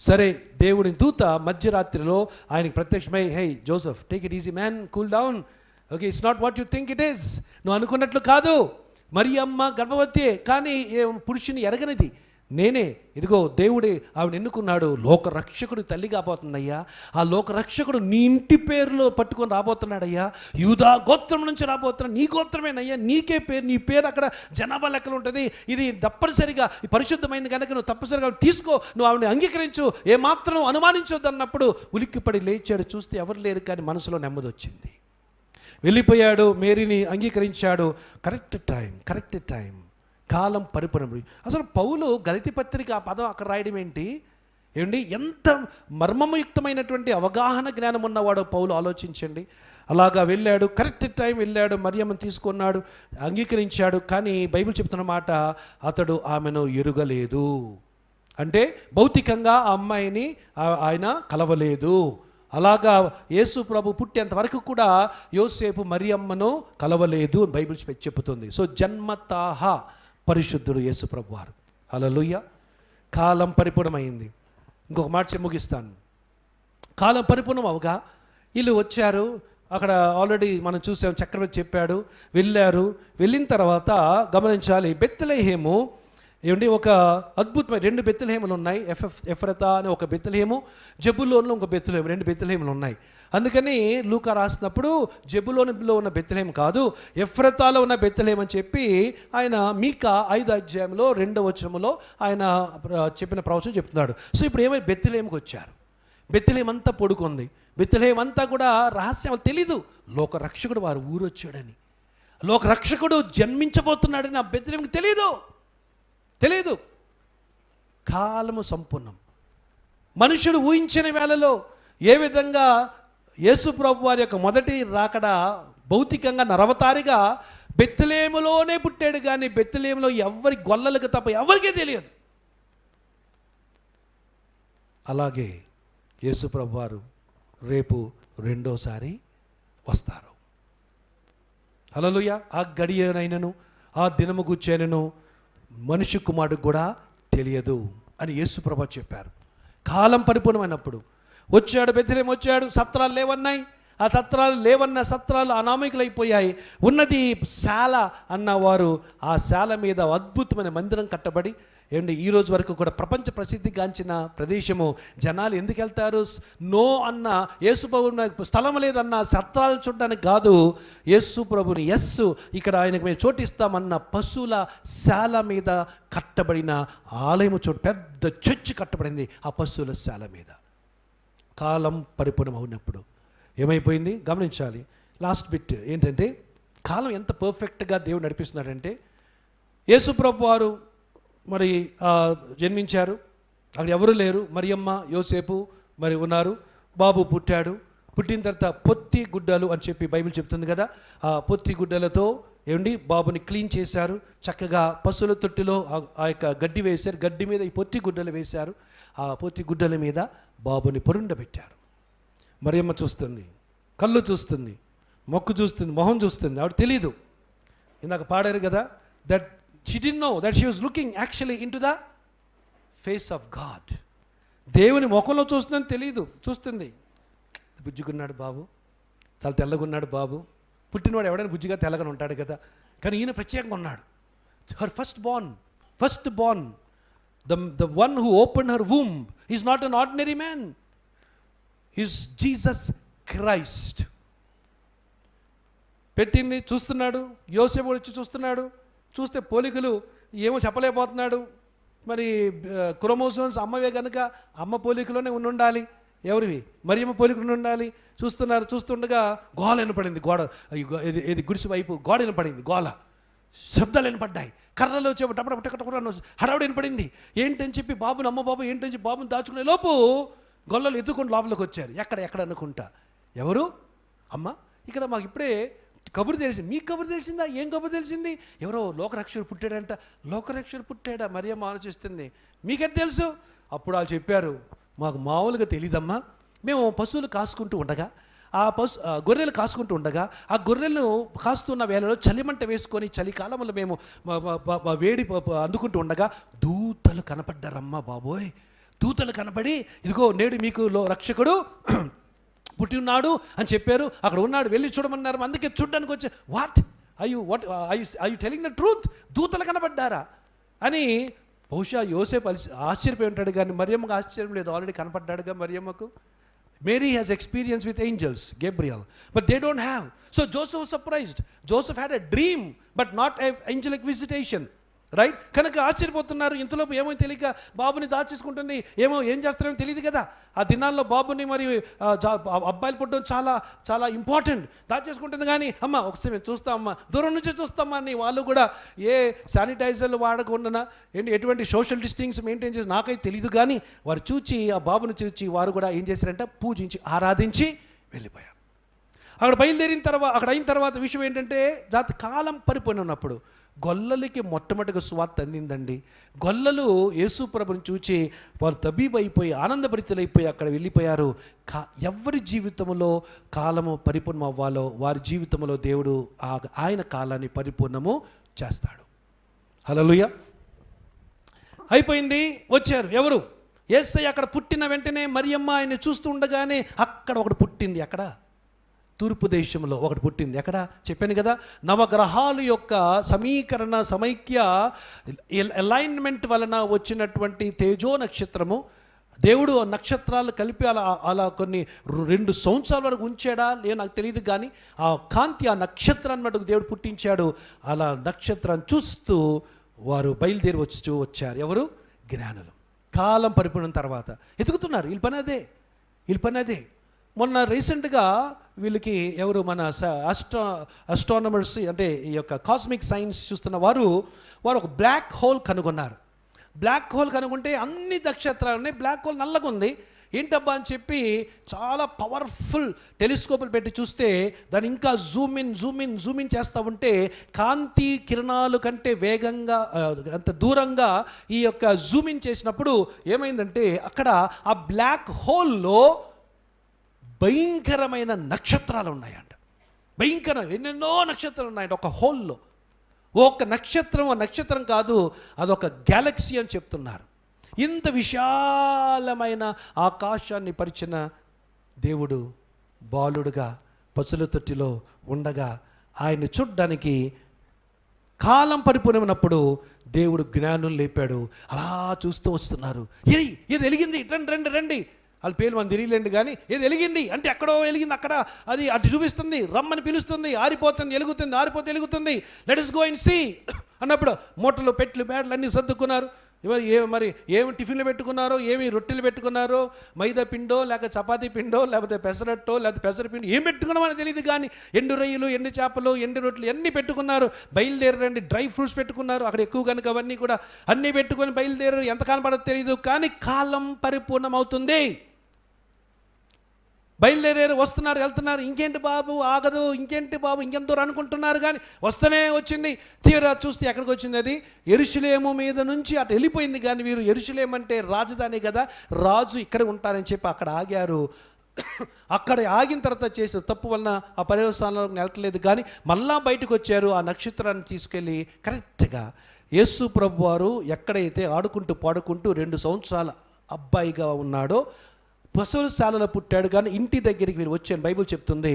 సరే దేవుని దూత మధ్యరాత్రిలో ఆయనకి ప్రత్యక్షమై, hey Joseph, take it easy man, cool down, okay, it's not what you think it is, నువ్వు అనుకున్నట్లు కాదు, మరియమ్మ గర్భవతి, కానీ పురుషుని ఎరగనిది నేనే, ఇదిగో దేవుడే ఆవిడ ఎన్నుకున్నాడు, లోకరక్షకుడు తల్లి కాబోతుందయ్యా, ఆ లోకరక్షకుడు నీ ఇంటి పేరులో పట్టుకొని రాబోతున్నాడయ్యా, యూదా గోత్రం నుంచి రాబోతున్నా, నీ గోత్రమేనయ్యా, నీకే పేరు, నీ పేరు అక్కడ జనాభా లెక్కలు ఉంటుంది, ఇది తప్పనిసరిగా పరిశుద్ధమైంది కనుక నువ్వు తప్పనిసరిగా తీసుకో, నువ్వు ఆవిడని అంగీకరించు, ఏమాత్రం అనుమానించొద్దు అన్నప్పుడు ఉలిక్కిపడి లేచాడు. చూస్తే ఎవరు లేరు, కానీ మనసులో నెమ్మది వచ్చింది. వెళ్ళిపోయాడు, మేరీని అంగీకరించాడు. కరెక్ట్ టైం, కాలం పరిపూర్ణం. అసలు పౌలు గలతీ పత్రిక ఆ పదం అక్కడ రాయడం ఏంటి? ఏమండి, ఎంత మర్మయుక్తమైనటువంటి అవగాహన జ్ఞానం ఉన్నవాడో పౌలు, ఆలోచించండి. అలాగా వెళ్ళాడు, కరెక్ట్ టైం వెళ్ళాడు, మరియమ్మను తీసుకున్నాడు, అంగీకరించాడు. కానీ బైబిల్ చెప్తున్న మాట, అతడు ఆమెను ఎరుగలేదు. అంటే భౌతికంగా ఆ అమ్మాయిని ఆయన కలవలేదు. అలాగా యేసు ప్రభు పుట్టేంత వరకు కూడా యోసేపు మరియమ్మను కలవలేదు అని బైబిల్ చెప్తుంది. సో జన్మతాహ పరిశుద్ధుడు యేసు ప్రభు వారు. హల్లెలూయా. కాలం పరిపూర్ణమైంది. ఇంకొక మాట ముగిస్తాను. కాలం పరిపూర్ణం అవగా వీళ్ళు వచ్చారు. అక్కడ ఆల్రెడీ మనం చూసాం, చక్రవర్తి చెప్పాడు, వెళ్ళారు. వెళ్ళిన తర్వాత గమనించాలి, బెత్లెహేము ఏమండి, ఒక అద్భుతమైన 2 బెత్లెహేములు ఉన్నాయి. ఎఫ్రతా అనే ఒక బెత్లెహేము, జెబులోనులో ఒక బెత్లెహేము, 2 బెత్లెహేములు ఉన్నాయి. అందుకని లూకా రాసినప్పుడు జెబులోనులో ఉన్న బెత్లెహేము కాదు, ఎఫ్రతాలో ఉన్న బెత్లెహేము అని చెప్పి ఆయన మీకా 5వ అధ్యాయంలో 2వ వచనములో ఆయన చెప్పిన ప్రవచనం చెప్తున్నాడు. సో ఇప్పుడు ఏమైనా బెత్లెహేముకి వచ్చారు. బెత్లెహేము అంతా పడుకుంది. బెత్లెహేము అంతా కూడా రహస్యం తెలీదు. లోకరక్షకుడు వారు ఊరొచ్చాడని, లోకరక్షకుడు జన్మించబోతున్నాడని ఆ బెత్లెహేముకి తెలియదు. కాలము సంపూర్ణం. మనుషుడు ఊహించిన వేళలో ఏ విధంగా యేసు ప్రభు వారి యొక్క మొదటి రాకడ భౌతికంగా నరవతారిగా బెత్లెహేములోనే పుట్టాడు, కానీ బెత్లెహేములో ఎవరి గొల్లలకు తప్ప ఎవరికీ తెలియదు. అలాగే యేసు ప్రభు వారు రేపు రెండోసారి వస్తారు. హల్లెలూయా. ఆ గడియనైనను ఆ దినము గుర్చేనను మనిషి కుమారుడికి కూడా తెలియదు అని యేసు ప్రభు చెప్పారు. కాలం పరిపూర్ణమైనప్పుడు వచ్చాడు. బెత్లెహేము వచ్చాడు. సత్రాలు లేవన్నాయి. ఆ సత్రాలు లేవన్న సత్రాలు అనామకులైపోయాయి. ఉన్నది శాల అన్నవారు, ఆ శాల మీద అద్భుతమైన మందిరం కట్టబడి, ఏమండి ఈ రోజు వరకు కూడా ప్రపంచ ప్రసిద్ధిగాంచిన ప్రదేశము. జనాలు ఎందుకు వెళ్తారు? నో అన్న యేసు ప్రభువుని స్థలం లేదన్న సత్రాలు చూడడానికి కాదు, యేసు ప్రభుని ఇక్కడ ఆయనకు మేము చోటిస్తామన్న పశువుల శాల మీద కట్టబడిన ఆలయము చోటు, పెద్ద చర్చి కట్టబడింది ఆ పశువుల శాల మీద. కాలం పరిపూర్ణం అవునప్పుడు ఏమైపోయింది గమనించాలి. లాస్ట్ బిట్ ఏంటంటే, కాలం ఎంత పర్ఫెక్ట్గా దేవుడు నడిపిస్తున్నాడంటే, యేసు ప్రభు వారు మరి జన్మించారు. అక్కడ ఎవరు లేరు. మరియమ్మ యోసేపు మరి ఉన్నారు. బాబు పుట్టాడు. పుట్టిన తర్వాత పొత్తి గుడ్డలు అని చెప్పి బైబిల్ చెప్తుంది కదా. ఆ పొత్తి గుడ్డలతో ఏమండి బాబుని క్లీన్ చేశారు. చక్కగా పశువుల తొట్టిలో ఆ యొక్క గడ్డి వేశారు. గడ్డి మీద ఈ పొత్తి గుడ్డలు వేశారు. ఆ పొత్తి గుడ్డల మీద బాబుని పొరుండబెట్టారు. మరియమ్మ చూస్తుంది, కళ్ళు చూస్తుంది, మొక్కు చూస్తుంది, మొహం చూస్తుంది. ఆవిడ తెలీదు. ఇందాక పాడారు కదా, that she didn't know that she was looking actually into the face of God. దేవుని ముఖంలో చూస్తుందని తెలియదు. చూస్తుంది, బుజ్జిగున్నాడు బాబు, చాలా తెల్లగున్నాడు బాబు. పుట్టినవాడు ఎవడైనా బుజ్జిగా తెల్లగా ఉంటాడు కదా, కానీ ఈయన ప్రత్యేకంగా ఉన్నాడు. her first born, the one who opened her womb is not an ordinary man, is Jesus Christ. పెట్టింది చూస్తున్నాడు. యోసేపు వచ్చి చూస్తున్నాడు. చూస్తే పోలికలు ఏమో చెప్పలేకపోతున్నాడు. మరి క్రోమోసోమ్స్ అమ్మవే కనుక అమ్మ పోలికలోనే ఉండాలి. ఎవరివి? మరియమ్మ పోలికలు ఉండాలి. చూస్తుండగా గోల వినపడింది. ఇది గుడిసి వైపు గోడ వినపడింది. గోల శబ్దాలు వినపడ్డాయి. కర్రలు వచ్చే టపటపట హడావుడు వినపడింది. ఏంటని చెప్పి బాబుని, అమ్మ బాబు ఏంటని చెప్పి బాబుని దాచుకునే లోపు గొల్లలు ఎత్తుకొని లోపలికి వచ్చారు. ఎక్కడ అనుకుంటా. ఎవరు? అమ్మ, ఇక్కడ మాకు ఇప్పుడే కబురు తెలిసింది. మీకు కబురు తెలిసిందా? ఏం కబురు తెలిసింది? ఎవరో లోకరక్షకుడు పుట్టాడంట. లోకరక్షకుడు పుట్టాడా? మరియమ్మ ఆలోచిస్తుంది. మీకెట్ తెలుసు? అప్పుడు వాళ్ళు చెప్పారు, మాకు మామూలుగా తెలియదమ్మా. మేము పశువులు కాసుకుంటూ ఉండగా, గొర్రెలు కాసుకుంటూ ఉండగా, ఆ గొర్రెలను కాస్తున్న వేళలో చలిమంట వేసుకొని చలికాలంలో మేము వేడి అందుకుంటూ ఉండగా దూతలు కనపడ్డారమ్మా బాబోయ్. దూతలు కనపడి, ఇదిగో నేడు మీకు రక్షకుడు పుట్టి ఉన్నాడు అని చెప్పారు. అక్కడ ఉన్నాడు, వెళ్ళి చూడమన్నారు. అందుకే చూడడానికి వచ్చి what I you telling the truth? దూతలు కనబడ్డారా అని బహుశా యోసేపు ఆశ్చర్యపోయి ఉంటాడు, కానీ మరియమ్మకు ఆశ్చర్యం లేదు. Already కనపడ్డాడుగా మరియమ్మకు. Mary has experience with angels, Gabriel, but they don't have. So Joseph was surprised. Joseph had a dream, but not an angelic visitation. Right. కనుక ఆశ్చర్యపోతున్నారు. ఇంతలోపు ఏమో తెలియక బాబుని దాచేసుకుంటుంది. ఏం చేస్తారో తెలియదు కదా. ఆ దినాల్లో బాబుని మరియు అబ్బాయిలు పుట్టడం చాలా చాలా ఇంపార్టెంట్. దాచేసుకుంటుంది. కానీ అమ్మ ఒకసారి మేము చూస్తామమ్మా, దూరం నుంచి చూస్తామా అని వాళ్ళు కూడా ఏ శానిటైజర్లు వాడకుండా ఎటువంటి సోషల్ డిస్టెన్స్ మెయింటైన్ చేసి నాకైతే తెలియదు. కానీ వారు చూచి ఆ బాబుని చూచి వారు కూడా ఏం చేశారంటే పూజించి ఆరాధించి వెళ్ళిపోయారు. అక్కడ అయిన తర్వాత విషయం ఏంటంటే జాతి కాలం పరిపోయిన ఉన్నప్పుడు గొల్లలకి మొట్టమొదటిగా సువార్త అందిందండి. గొల్లలు యేసు ప్రభుని చూచి వారు తబీబైపోయి ఆనందభరితులైపోయి అక్కడ వెళ్ళిపోయారు. ఎవరి జీవితంలో కాలము పరిపూర్ణం అవ్వాలో వారి జీవితంలో దేవుడు ఆయన కాలాన్ని పరిపూర్ణము చేస్తాడు. హల్లెలూయా. అయిపోయింది. వచ్చారు ఎవరు? యేసయ్య అక్కడ పుట్టిన వెంటనే మరియమ్మ ఆయన్ని చూస్తూ ఉండగానే అక్కడ ఒకటి పుట్టింది. అక్కడ తూర్పు దేశంలో ఒకటి పుట్టింది. ఎక్కడ చెప్పాను కదా, నవగ్రహాలు యొక్క సమైక్య అలైన్మెంట్ వలన వచ్చినటువంటి తేజో నక్షత్రము. దేవుడు నక్షత్రాలు కలిపి అలా కొన్ని 2 సంవత్సరాల వరకు ఉంచాడా లేదు నాకు తెలియదు. కానీ ఆ కాంతి ఆ నక్షత్రాన్ని మటుకు దేవుడు పుట్టించాడు. అలా నక్షత్రాన్ని చూస్తూ వారు బయలుదేరి వచ్చారు. ఎవరు? జ్ఞానులు. కాలం పరిపూర్ణ తర్వాత ఎదుగుతున్నారు. వీళ్ళ పని అదే. మొన్న రీసెంట్గా వీళ్ళకి ఎవరు మన ఆస్ట్రానమర్స్ అంటే ఈ యొక్క కాస్మిక్ సైన్స్ చూస్తున్న వారు ఒక బ్లాక్ హోల్ కనుగొన్నారు. బ్లాక్ హోల్ కనుగొంటే అన్ని నక్షత్రాలు ఉన్నాయి, బ్లాక్ హోల్ నల్లగా ఉంది. ఏంటబ్బా అని చెప్పి చాలా పవర్ఫుల్ టెలిస్కోపులు పెట్టి చూస్తే దాన్ని ఇంకా జూమ్ ఇన్ చేస్తూ ఉంటే కాంతి కిరణాలు కంటే వేగంగా అంత దూరంగా ఈ యొక్క జూమ్ ఇన్ చేసినప్పుడు ఏమైందంటే అక్కడ ఆ బ్లాక్ హోల్లో భయంకరమైన నక్షత్రాలు ఉన్నాయంట. ఎన్నెన్నో నక్షత్రాలు ఉన్నాయంట ఒక హోల్లో. ఒక నక్షత్రం కాదు, అదొక గ్యాలక్సీ అని చెప్తున్నారు. ఇంత విశాలమైన ఆకాశాన్ని పరిచిన దేవుడు బాలుడుగా పసుల తొట్టిలో ఉండగా ఆయన్ని చూడ్డానికి కాలం పరిపూర్ణమైనప్పుడు దేవుడు జ్ఞానులు లేపాడు. అలా చూస్తూ వస్తున్నారు. ఇది వెలిగింది, రండి వాళ్ళ పేరు మనం తిరిగిలేండి. కానీ ఏది వెలిగింది అంటే ఎక్కడో వెలిగింది, అక్కడ అది అటు చూపిస్తుంది, రమ్మని పిలుస్తుంది, ఆరిపోతే వెలుగుతుంది, let us go and see అన్నప్పుడు మూటలు పెట్లు బ్యాడ్లు అన్నీ సర్దుకున్నారు. మరి ఏమి టిఫిన్లు పెట్టుకున్నారో, ఏమి రొట్టెలు పెట్టుకున్నారో, మైదా పిండో లేక చపాతీ పిండో లేకపోతే పెసరట్టో లేకపోతే పెసరపిండి ఏం పెట్టుకున్నామని తెలియదు. కానీ ఎండు రొయ్యలు, ఎండు చేపలు, ఎండు రొట్టెలు అన్నీ పెట్టుకున్నారు. బయలుదేరండి. డ్రై ఫ్రూట్స్ పెట్టుకున్నారు అక్కడ ఎక్కువ కనుక అవన్నీ కూడా అన్నీ పెట్టుకొని బయలుదేరు. ఎంత కనపడదో తెలియదు. కానీ కాలం పరిపూర్ణం అవుతుంది. బయలుదేరారు, వస్తున్నారు, వెళ్తున్నారు. ఇంకేంటి బాబు ఆగదు, ఇంకెంతో అనుకుంటున్నారు. కానీ వస్తూనే వచ్చింది. తీరా చూస్తే ఎక్కడికి వచ్చింది? అది యెరూషలేము మీద నుంచి అటు వెళ్ళిపోయింది. కానీ వీరు యెరూషలేం అంటే రాజధాని కదా, రాజు ఇక్కడ ఉంటారని చెప్పి అక్కడ ఆగారు. అక్కడ ఆగిన తర్వాత చేసిన తప్పు వలన ఆ పర్యవసానాలకు వెళ్ళట్లేదు. కానీ మళ్ళా బయటకు వచ్చారు. ఆ నక్షత్రాన్ని తీసుకెళ్ళి కరెక్ట్గా యేసు ప్రభు వారు ఎక్కడైతే ఆడుకుంటూ పాడుకుంటూ 2 సంవత్సరాల అబ్బాయిగా ఉన్నాడో పశువులశాలలో పుట్టాడు. కానీ ఇంటి దగ్గరికి వీరు వచ్చాను బైబిల్ చెప్తుంది.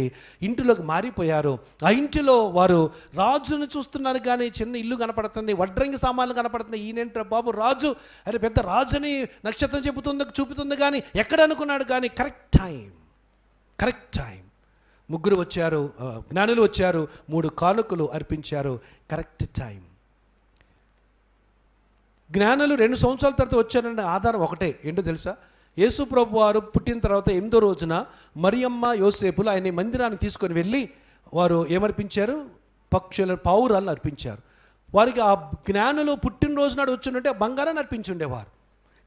ఇంటిలోకి మారిపోయారు. ఆ ఇంటిలో వారు రాజును చూస్తున్నారు. కానీ చిన్న ఇల్లు కనపడుతుంది, వడ్రంగి సామాన్లు కనపడుతున్నాయి. ఈయనేంట బాబు రాజు, అరే పెద్ద రాజుని నక్షత్రం చూపుతుంది. కానీ ఎక్కడ అనుకున్నాడు. కానీ కరెక్ట్ టైం ముగ్గురు వచ్చారు, జ్ఞానులు వచ్చారు, 3 కానుకలు అర్పించారు. Correct time. జ్ఞానులు 2 సంవత్సరాల తర్వాత వచ్చారన్న ఆధారం ఒకటే. ఏంటో తెలుసా? యేసు ప్రభు వారు పుట్టిన తర్వాత 8వ రోజున మరియమ్మ యోసేపులు ఆయన మందిరాన్ని తీసుకొని వెళ్ళి వారు ఏమర్పించారు? పావురాలను అర్పించారు. వారికి ఆ జ్ఞానులు పుట్టినరోజు నాడు వచ్చిందంటే బంగారాన్ని అర్పించుండేవారు.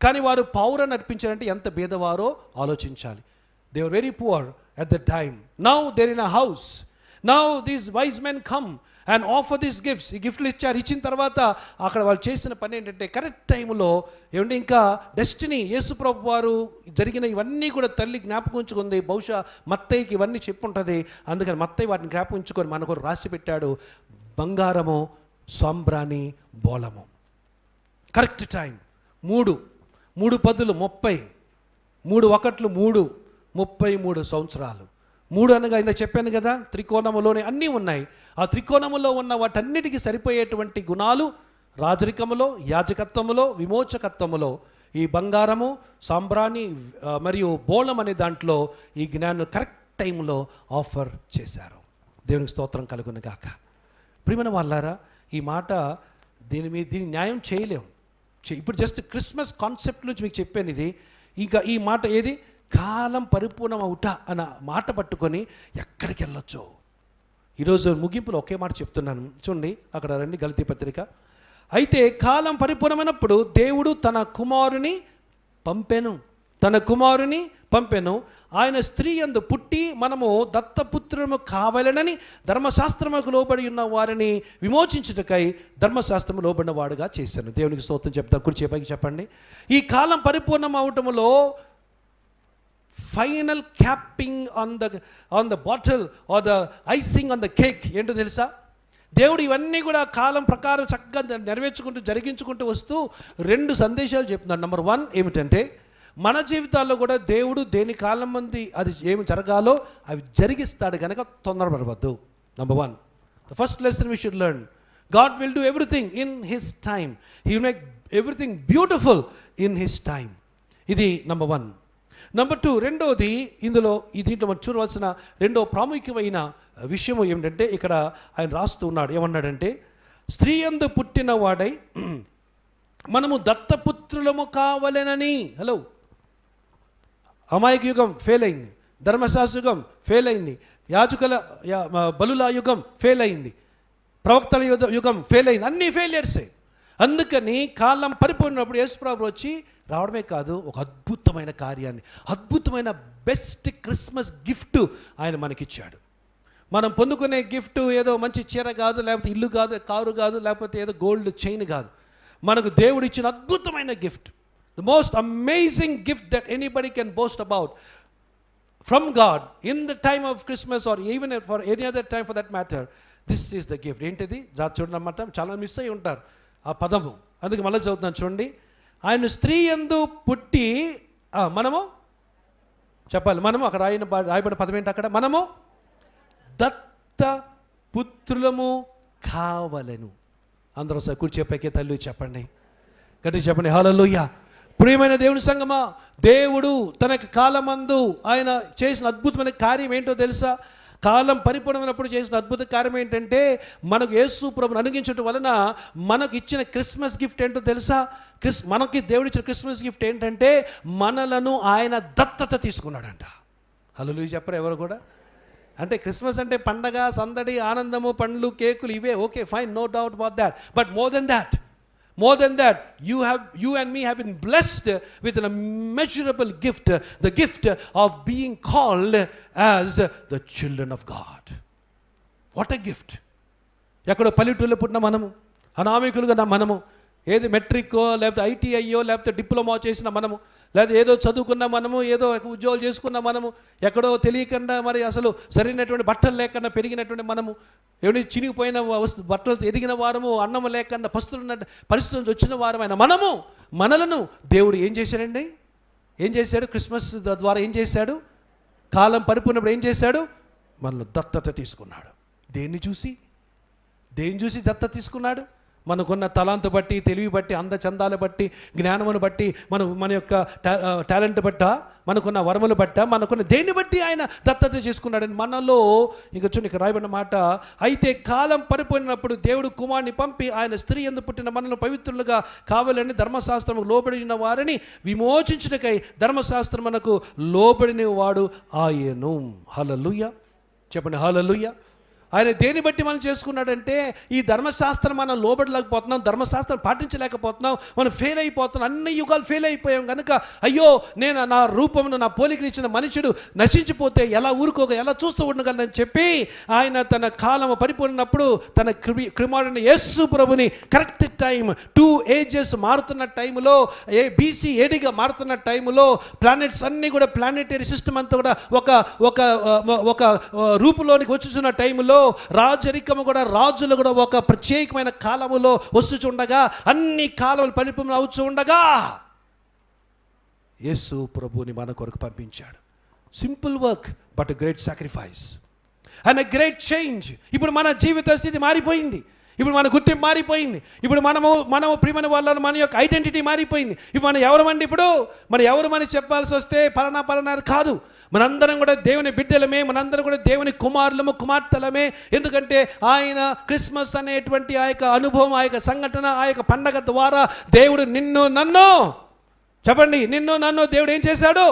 కానీ వారు పావురాన్ని అర్పించారంటే ఎంత భేదవారో ఆలోచించాలి. They were very poor at the time. Now they're in a house. Now these wise men come and offer these gifts. ఈ గిఫ్ట్లు ఇచ్చిన తర్వాత అక్కడ వాళ్ళు చేసిన పని ఏంటంటే కరెక్ట్ టైంలో ఏమంటే ఇంకా డెస్టినీ యేసుప్రభు వారు జరిగిన ఇవన్నీ కూడా తల్లి జ్ఞాపకం ఉంచుకుంది. బహుశా మత్తయికి ఇవన్నీ చెప్పుంటుంది. అందుకని మత్తయి వాటిని జ్ఞాపకం ఉంచుకొని మనకు రాసి పెట్టాడు. బంగారము, సాంబ్రాణి, బోళము. Correct time. 3 పదులు 30, 3 ఒకట్లు 3, 33 సంవత్సరాలు. 3 అనగా ఇంత చెప్పాను కదా, త్రికోణములోనే అన్నీ ఉన్నాయి. ఆ త్రికోణములో ఉన్న వాటన్నిటికీ సరిపోయేటువంటి గుణాలు రాజరికములో, యాజకత్వములో, విమోచకత్వములో ఈ బంగారము, సాంబ్రాణి మరియు బోళం అనే దాంట్లో ఈ జ్ఞానం కరెక్ట్ టైంలో ఆఫర్ చేశారు. దేవునికి స్తోత్రం కలుగును గాక. ప్రియమైన వాళ్ళారా, ఈ మాట దీన్ని న్యాయం చేయలేము. ఇప్పుడు జస్ట్ క్రిస్మస్ కాన్సెప్ట్ నుంచి మీకు చెప్పాను ఇది. ఇంకా ఈ మాట ఏది, కాలం పరిపూర్ణం అవుట అన్న మాట పట్టుకొని ఎక్కడికి వెళ్ళొచ్చో. ఈరోజు ముగింపులో ఒకే మాట చెప్తున్నాను చూడండి, అక్కడ రండి, గలతీ పత్రిక. అయితే కాలం పరిపూర్ణమైనప్పుడు దేవుడు తన కుమారుని పంపెను. ఆయన స్త్రీ యందు పుట్టి మనము దత్తపుత్రము కావాలనని ధర్మశాస్త్రముకు లోబడి ఉన్న వారిని విమోచించుటకై ధర్మశాస్త్రము లోబడిన వాడుగా చేశాను. దేవునికి స్తోత్రం చెప్తాం. కుడి చేపకి చెప్పండి. ఈ కాలం పరిపూర్ణం అవటములో final capping on the bottle or the icing on the cake ఏంటో తెలుసా? దేవుడు ఇవన్నీ కూడా కాలం ప్రకారం చక్కగా నెరవేర్చుకుంటూ జరిగించుకుంటూ వస్తూ 2 సందేశాలు చెప్తున్నాడు. నెంబర్ 1 ఏమిటంటే, మన జీవితాల్లో కూడా దేవుడు దేని కాలం మంది అది ఏమి జరగాలో అవి జరిగిస్తాడు కనుక తొందరపడవద్దు. Number 1, the first lesson we should learn, God will do everything in his time. He will make everything beautiful in his time. ఇది నెంబర్ 1. నెంబర్ 2, రెండోది దీంట్లో మనం చూడవలసిన రెండో ప్రాముఖ్యమైన విషయం ఏమిటంటే, ఇక్కడ ఆయన రాస్తూ ఉన్నాడు. ఏమన్నాడంటే, స్త్రీ యందు పుట్టిన వాడై మనము దత్తపుత్రులము కావలెనని. హలో, అమాయక యుగం ఫెయిల్ అయింది, ధర్మశాస్త్ర యుగం ఫెయిల్ అయింది, యాజకుల బలుల యుగం ఫెయిల్ అయింది, ప్రవక్తల యుగం ఫెయిల్ అయింది, అన్నీ ఫెయిలియర్సే. అందుకని కాలం పరిపూర్ణప్పుడు యేసుప్రభు వచ్చి రావడమే కాదు, ఒక అద్భుతమైన కార్యాన్ని, అద్భుతమైన బెస్ట్ క్రిస్మస్ గిఫ్ట్ ఆయన మనకిచ్చాడు. మనం పొందుకునే గిఫ్ట్ ఏదో మంచి చీర కాదు, లేకపోతే ఇల్లు కాదు, కారు కాదు, లేకపోతే ఏదో గోల్డ్ చైన్ కాదు. మనకు దేవుడు ఇచ్చిన అద్భుతమైన gift, the most amazing gift that anybody can boast about from God in the time of Christmas or even for any other time for that matter. This is the gift. ఏంటిది? చూడండి అన్నమాట, చాలా miss అయి ఉంటారు ఆ పదము, అందుకే మళ్ళీ చదువుతున్నాను చూడండి. ఆయన స్త్రీ యందు పుట్టి మనము చెప్పాలి, మనము అక్కడ రాయబడిన పదం ఏంటి అక్కడ? మనము దత్త పుత్రులము కావలెను. అందరూ ఒకసారి కూర్చోపైకే తల్లి చెప్పండి, గట్టిగా చెప్పండి హల్లెలూయా. ప్రియమైన దేవుని సంగమా, దేవుడు తనకి కాలమందు ఆయన చేసిన అద్భుతమైన కార్యం ఏంటో తెలుసా? కాలం పరిపూర్ణమైనప్పుడు చేసిన అద్భుత కార్యం ఏంటంటే, మనకు యేసు ప్రభువును అనుగించడం వలన మనకు ఇచ్చిన క్రిస్మస్ గిఫ్ట్ ఏంటో తెలుసా? మనకి దేవుడు ఇచ్చిన క్రిస్మస్ గిఫ్ట్ ఏంటంటే, మనలను ఆయన దత్తత తీసుకున్నాడంట. హల్లెలూయా చెప్పరు ఎవరు కూడా? అంటే క్రిస్మస్ అంటే పండగ, సందడి, ఆనందము, పండ్లు, కేకులు, ఇవే okay fine, no doubt about that. But more than that, you and me have been blessed with an immeasurable gift, the gift of being called as the children of God. What a gift. ఎక్కడో పల్లెటూరులో పుట్టిన మనము, అనామికులుగా మనము, ఏది మెట్రిక్కో లేకపోతే ఐటీఐయో లేకపోతే diploma చేసిన మనము, లేదా ఏదో చదువుకున్న మనము, ఏదో ఉద్యోగాలు చేసుకున్న మనము, ఎక్కడో తెలియకుండా మరి అసలు సరైనటువంటి బట్టలు లేకుండా పెరిగినటువంటి మనము, ఏమి చినిగిపోయిన బట్టలు ఎదిగిన వారము, అన్నము లేకుండా పస్తులున్న పరిస్థితుల నుంచి వచ్చిన వారమైన మనలను దేవుడు ఏం చేశాడండి? ఏం చేశాడు? క్రిస్మస్ ద్వారా ఏం చేశాడు? కాలం పరిపూర్ణప్పుడు ఏం చేశాడు? మనల్ని దత్తత తీసుకున్నాడు. దేన్ని చూసి దత్తత తీసుకున్నాడు? మనకున్న తలాంతు బట్టి, తెలివి బట్టి, అందచందాలు బట్టి, జ్ఞానమును బట్టి, మన యొక్క టాలెంట్ బట్ట, మనకున్న వరములు బట్ట, మనకున్న దేన్ని బట్టి ఆయన దత్తత చేసుకున్నాడని మనలో ఇంకా చూడండి, ఇక్కడ రాయబడిన మాట, అయితే కాలం పరిపూర్ణప్పుడు దేవుడు కుమారుని పంపి ఆయన స్త్రీ యందు పుట్టిన మనల్ని పవిత్రులుగా కావాలని ధర్మశాస్త్రము లోబడిన వారిని విమోచించుటకై ధర్మశాస్త్రం మనకు లోబడిన వాడు ఆయను. హల్లెలూయా చెప్పండి హల్లెలూయా. ఆయన దేని బట్టి మనం చేసుకున్నాడంటే, ఈ ధర్మశాస్త్రం మనం లోబడలేకపోతున్నాం, ధర్మశాస్త్రం పాటించలేకపోతున్నాం, మనం ఫెయిల్ అయిపోతున్నాం, అన్ని యుగాలు ఫెయిల్ అయిపోయాం కనుక, అయ్యో నేను నా రూపమును నా పోలికలు ఇచ్చిన మనుషుడు నశించిపోతే ఎలా ఎలా చూస్తూ ఉండగలనని చెప్పి ఆయన తన కాలము పరిపూర్ణప్పుడు తన కుమారుని యేసు ప్రభుని కరెక్ట్ టైం 2 ages మారుతున్న టైంలో, BC ADగా మారుతున్న టైంలో ప్లానెట్స్ అన్నీ కూడా ప్లానెటరీ సిస్టమ్ అంతా కూడా ఒక రూపులోనికి వచ్చుచున్న టైంలో, రాజరికము కూడా రాజులు కూడా ఒక ప్రత్యేకమైన కాలములో వస్తుండగా, అన్ని కాలములు పరిపూర్ణ అవుతూ ఉండగా యేసు ప్రభుని మన కొరకు పంపించాడు. Simple work but great sacrifice and a great change. ఇప్పుడు మన జీవిత స్థితి మారిపోయింది, ఇప్పుడు మన గుర్తింపు మారిపోయింది, ఇప్పుడు మనము ప్రియమైన వాళ్ళను మన యొక్క ఐడెంటిటీ మారిపోయింది. ఇప్పుడు మనం ఎవరమండి? ఇప్పుడు మనం ఎవరమని చెప్పాల్సి వస్తే పలానా కాదు, మనందరం కూడా దేవుని బిడ్డలమే, మనందరం కూడా దేవుని కుమారులము కుమార్తెలమే. ఎందుకంటే ఆయన క్రిస్మస్ అనేటువంటి ఆ యొక్క అనుభవం, ఆ యొక్క సంఘటన, ఆ యొక్క పండగ ద్వారా దేవుడు నిన్ను నన్ను, చెప్పండి, నిన్ను నన్ను దేవుడు ఏం చేశాడు?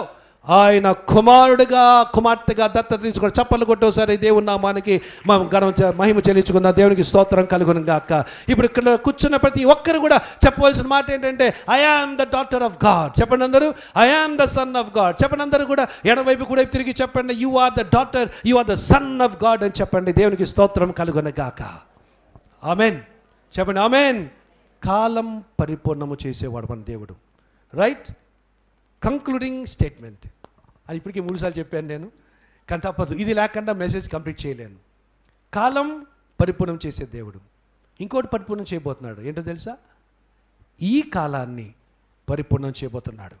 ఆయన కుమారుడిగా కుమార్తెగా దత్తత తీసుకుని. చప్పలు కొట్టేసారి దేవుని నామానికి మహిమ చెల్లించుకుందాం. దేవునికి స్తోత్రం కలుగును గాక. ఇప్పుడు ఇక్కడ కూర్చున్న ప్రతి ఒక్కరు కూడా చెప్పవలసిన మాట ఏంటంటే, I am the daughter of God. చెప్పండి అందరూ, I am the son of God. చెప్పండి అందరూ కూడా ఎడవైపు కూడా తిరిగి చెప్పండి, you are the daughter, you are the son of God అని చెప్పండి. దేవునికి స్తోత్రం కలుగును గాక. ఆమెన్. చెప్పండి ఆమెన్. కాలం పరిపూర్ణము చేసేవాడు మన దేవుడు. రైట్. కంక్లూడింగ్ స్టేట్మెంట్ అని ఇప్పటికీ 3 సార్లు చెప్పాను నేను, కానీ తప్పదు, ఇది లేకుండా మెసేజ్ కంప్లీట్ చేయలేను. కాలం పరిపూర్ణం చేసే దేవుడు ఇంకోటి పరిపూర్ణం చేయబోతున్నాడు. ఏంటో తెలుసా? ఈ కాలాన్ని పరిపూర్ణం చేయబోతున్నాడు.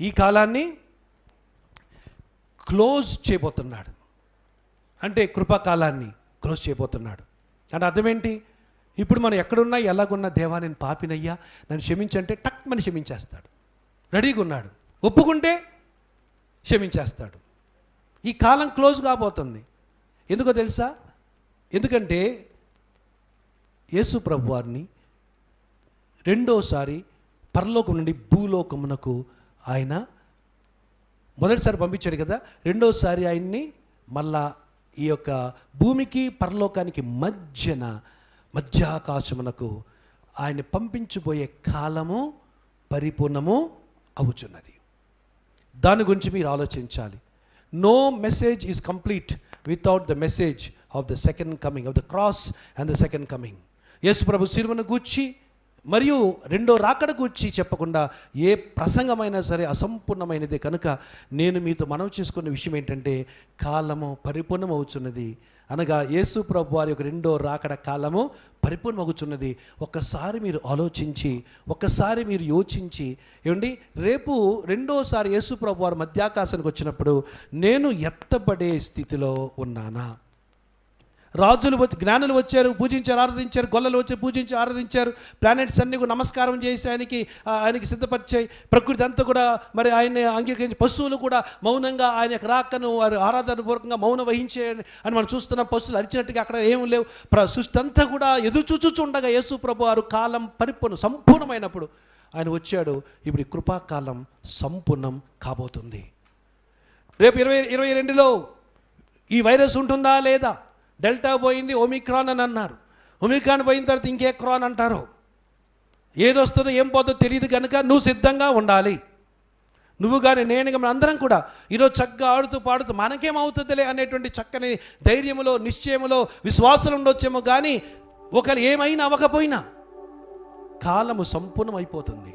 ఈ కాలాన్ని క్లోజ్ చేయబోతున్నాడు. అంటే కృపాకాలాన్ని క్లోజ్ చేయబోతున్నాడు. అంటే అర్థం ఏంటి? ఇప్పుడు మనం ఎక్కడున్నా ఎలాగున్నా, దేవా నేను పాపినయ్యా నన్ను క్షమించంటే టక్ మని క్షమించేస్తాడు. రెడీగా ఉన్నాడు. ఒప్పుకుంటే క్షమించేస్తాడు. ఈ కాలం క్లోజ్ కాబోతుంది. ఎందుకో తెలుసా? ఎందుకంటే యేసు ప్రభు వారిని రెండోసారి పరలోకం నుండి భూలోకమునకు ఆయన మొదటిసారి పంపించాడు కదా, రెండోసారి ఆయన్ని మళ్ళా ఈ యొక్క భూమికి పరలోకానికి మధ్యాకాశమునకు ఆయన పంపించబోయే కాలము పరిపూర్ణము అవుచున్నది. దాని గురించి మీరు ఆలోచించాలి. No message is complete without the message of the second coming, of the cross and the second coming. Yesu ప్రభు శిలువను గూర్చి మరియు రెండో రాకడ గూర్చి చెప్పకుండా ఏ ప్రసంగమైనా సరే అసంపూర్ణమైనదే. కనుక నేను మీతో మనవి చేసుకున్న విషయం ఏంటంటే, కాలము పరిపూర్ణం అవుతున్నది. అనగా యేసు ప్రభు వారి యొక్క రెండో రాకడ కాలము పరిపూర్ణమవుతున్నది. ఒక్కసారి మీరు ఆలోచించి, ఒక్కసారి మీరు యోచించి, ఏమండి, రేపు రెండోసారి యేసు ప్రభు వారు మధ్యాకాశానికి వచ్చినప్పుడు నేను ఎత్తబడే స్థితిలో ఉన్నానా? రాజులు జ్ఞానులు వచ్చారు, పూజించారు, ఆరాధించారు. గొల్లలు వచ్చి పూజించి ఆరాధించారు. ప్లానెట్స్ అన్నీ కూడా నమస్కారం చేసి ఆయనకి సిద్ధపరిచాయి. ప్రకృతి అంతా కూడా మరి ఆయన్ని అంగీకరించి, పశువులు కూడా మౌనంగా ఆయన యొక్క రాకను ఆరాధనపూర్వకంగా మౌనం వహించే అని మనం చూస్తున్నాం. పశువులు అరిచినట్టుగా అక్కడ ఏం లేవు. సృష్టి అంతా కూడా ఎదురు చూచుచుండగా యేసు ప్రభు వారు కాలం సంపూర్ణమైనప్పుడు ఆయన వచ్చాడు. ఇప్పుడు ఈ కృపాకాలం సంపూర్ణం కాబోతుంది. రేపు 2022లో ఈ వైరస్ ఉంటుందా లేదా? డెల్టా పోయింది, ఒమిక్రాన్ అని అన్నారు. ఒమిక్రాన్ పోయిన తర్వాత ఇంకే క్రాన్ అంటారు. ఏదొస్తుందో ఏం పోతుందో తెలియదు. కనుక నువ్వు సిద్ధంగా ఉండాలి. నువ్వు కానీ నేను కానీ అందరం కూడా ఈరోజు చక్కగా ఆడుతూ పాడుతూ మనకేమవుతుందిలే అనేటువంటి చక్కని ధైర్యములో, నిశ్చయములో, విశ్వాసం ఉండొచ్చేమో. కానీ ఒకరు ఏమైనా అవ్వకపోయినా కాలము సంపూర్ణమైపోతుంది.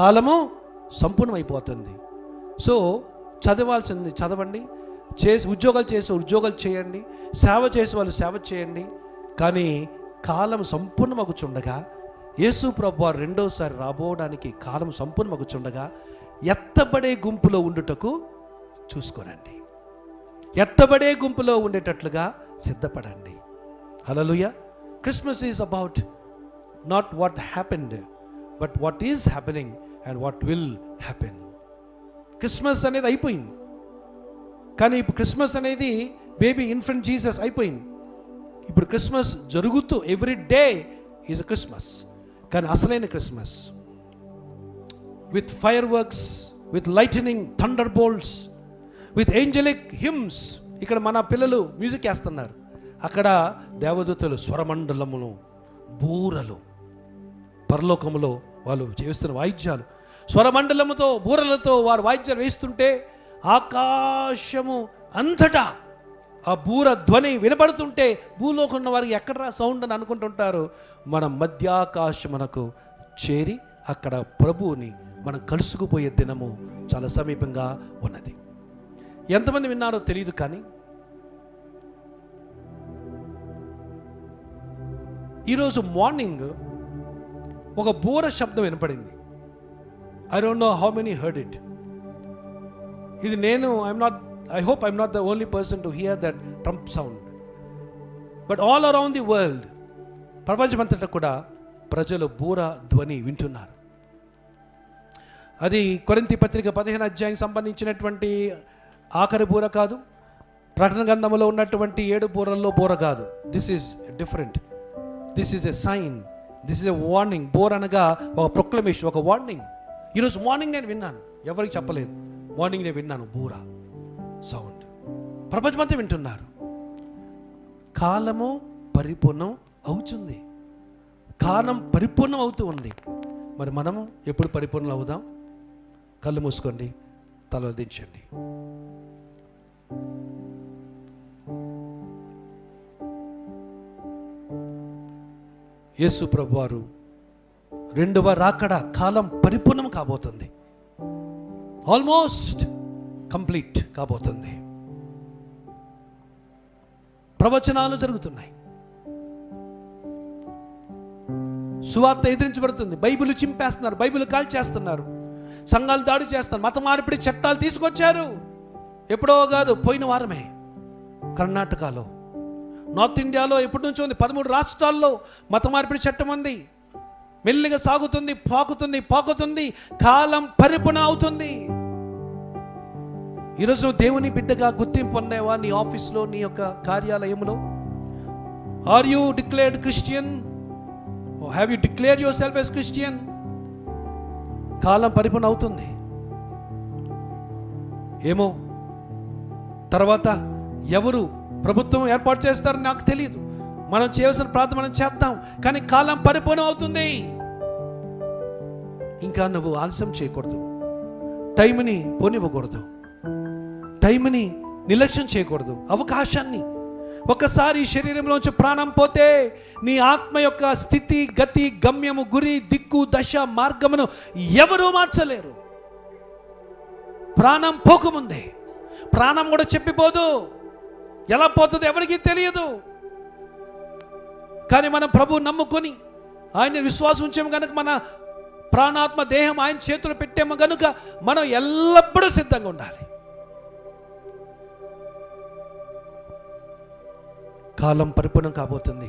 కాలము సంపూర్ణమైపోతుంది. సో చదవాల్సింది చదవండి, ఉద్యోగాలు చేయండి, సేవ చేసే వాళ్ళు సేవ చేయండి. కానీ కాలం సంపూర్ణమగుచుండగా, యేసు ప్రభు వారు రెండోసారి రాబోవడానికి కాలం సంపూర్ణమగుచుండగా ఎత్తబడే గుంపులో ఉండుటకు చూసుకోనండి. ఎత్తబడే గుంపులో ఉండేటట్లుగా సిద్ధపడండి. హల్లెలూయా. Christmas is about not what happened, but what is happening and what will happen. Christmas అనేది అయిపోయింది, కానీ ఇప్పుడు క్రిస్మస్ అనేది బేబీ ఇన్ఫెంట్ జీసస్ అయిపోయింది. ఇప్పుడు క్రిస్మస్ జరుగుతూ every day is a Christmas. కానీ అసలైన Christmas with fire works, with lightening, thunder bolts, with angelic hymns. ఇక్కడ మన పిల్లలు మ్యూజిక్ వేస్తున్నారు, అక్కడ దేవదూతలు స్వరమండలములు, బూరలు, పరలోకములో వాళ్ళు చేస్తున్న వాయిద్యాలు, స్వరమండలముతో బూరలతో వారు వాయిద్యాలు వేస్తుంటే ఆకాశము అంతటా ఆ బూర ధ్వని వినబడుతుంటే భూలోకం ఉన్న వారికి ఎక్కడరా సౌండ్ అని అనుకుంటుంటారు. మనం మధ్యాకాశమునకు చేరి అక్కడ ప్రభువుని మనం కలుసుకుపోయే దినము చాలా సమీపంగా ఉన్నది. ఎంతమంది విన్నారో తెలియదు, కానీ ఈరోజు మార్నింగ్ ఒక బూర శబ్దం వినపడింది. I don't know how many heard it. ఇది నేను I hope I'm not the only person to hear that trump sound. But all around the world, ప్రపంచమంతటా కూడా ప్రజలు బూర ధ్వని వింటున్నారు. అది కొరింథీ పత్రిక 15 అధ్యాయం సంబంధించినటువంటి ఆఖరి బూర కాదు, ప్రకటన గ్రంథంలో ఉన్నటువంటి 7 బూరల్లో బూర కాదు. This is different. This is a sign, this is a warning. బోర్ అనగా ఒక ప్రొక్లమేషన్, ఒక వార్నింగ్. ఈరోజు మార్నింగ్ నేను విన్నాను, ఎవరికి చెప్పలేదు. మార్నింగ్ నేను విన్నాను బూర సౌండ్, ప్రపంచమంతా వింటున్నారు. కాలము పరిపూర్ణం అవుతుంది, కాలం పరిపూర్ణం అవుతూ ఉంది. మరి మనము ఎప్పుడు పరిపూర్ణం అవుదాం? కళ్ళు మూసుకోండి, తల దించండి. యేసు ప్రభువారు రెండవ రాకడ కాలం పరిపూర్ణం కాబోతుంది, ఆల్మోస్ట్ కంప్లీట్ కాబోతుంది. ప్రవచనాలు జరుగుతున్నాయి, సువార్త ఎదిరించబడుతుంది, బైబిల్ చింపేస్తున్నారు, బైబిల్ కాల్చేస్తున్నారు, సంఘాలు దాడి చేస్తున్నారు, మత మార్పిడి చట్టాలు తీసుకొచ్చారు. ఎప్పుడో కాదు, పోయిన వారమే కర్ణాటకలో, నార్త్ ఇండియాలో ఎప్పటి నుంచో ఉంది. 13 రాష్ట్రాల్లో మత మార్పిడి చట్టం ఉంది. మెల్లిగా సాగుతుంది, పాకుతుంది. కాలం పరిపూర్ణ అవుతుంది. ఈరోజు నువ్వు దేవుని బిడ్డగా గుర్తింపు పొందేవా? నీ ఆఫీస్లో, నీ యొక్క కార్యాలయంలో are you declared Christian? Have you declare yourself as Christian? కాలం పరిపూర్ణ అవుతుంది. ఏమో తర్వాత ఎవరు ప్రభుత్వం ఏర్పాటు చేస్తారని నాకు తెలియదు. మనం చేయవలసిన ప్రార్థన మనం చేద్దాం, కానీ కాలం పరిపూర్ణం అవుతుంది. ఇంకా నువ్వు ఆలస్యం చేయకూడదు, టైంని పోనివ్వకూడదు, టైంని నిర్లక్ష్యం చేయకూడదు, అవకాశాన్ని. ఒకసారి శరీరంలోంచి ప్రాణం పోతే నీ ఆత్మ యొక్క స్థితి, గతి, గమ్యము, గురి, దిక్కు, దశ, మార్గమును ఎవరూ మార్చలేరు. ప్రాణం పోకముందే, ప్రాణం కూడా చెప్పిపోదు, ఎలా పోతుందో ఎవరికీ తెలియదు. కానీ మనం ప్రభు నమ్ముకొని ఆయన విశ్వాసం ఉంచాము కనుక, మన ప్రాణాత్మ దేహం ఆయన చేతులు పెట్టాము కనుక మనం ఎల్లప్పుడూ సిద్ధంగా ఉండాలి. కాలం పరిపూర్ణం కాబోతుంది.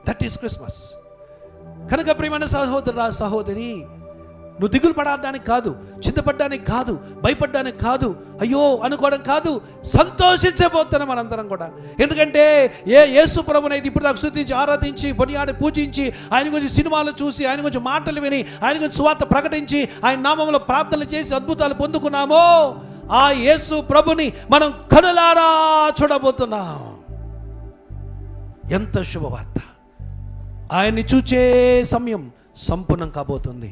That is Christmas. కనుక ప్రియమైన సహోదరా, సహోదరి, నువ్వు దిగులు పడడానికి కాదు, చింతపడ్డానికి కాదు, భయపడ్డానికి కాదు, అయ్యో అనుకోవడం కాదు, సంతోషించబోతున్నాం మనందరం కూడా. ఎందుకంటే యేసు ప్రభునైతే ఇప్పుడు దాకా స్తుతించి, ఆరాధించి, కొనియాడి, పూజించి, ఆయన గురించి సినిమాలు చూసి, ఆయన గురించి మాటలు విని, ఆయన గురించి సువార్త ప్రకటించి, ఆయన నామంలో ప్రార్థనలు చేసి అద్భుతాలు పొందుకున్నామో, ఆ యేసు ప్రభుని మనం కనులారా చూడబోతున్నాం. ఎంత శుభవార్త! ఆయన్ని చూచే సమయం సంపూర్ణం కాబోతుంది.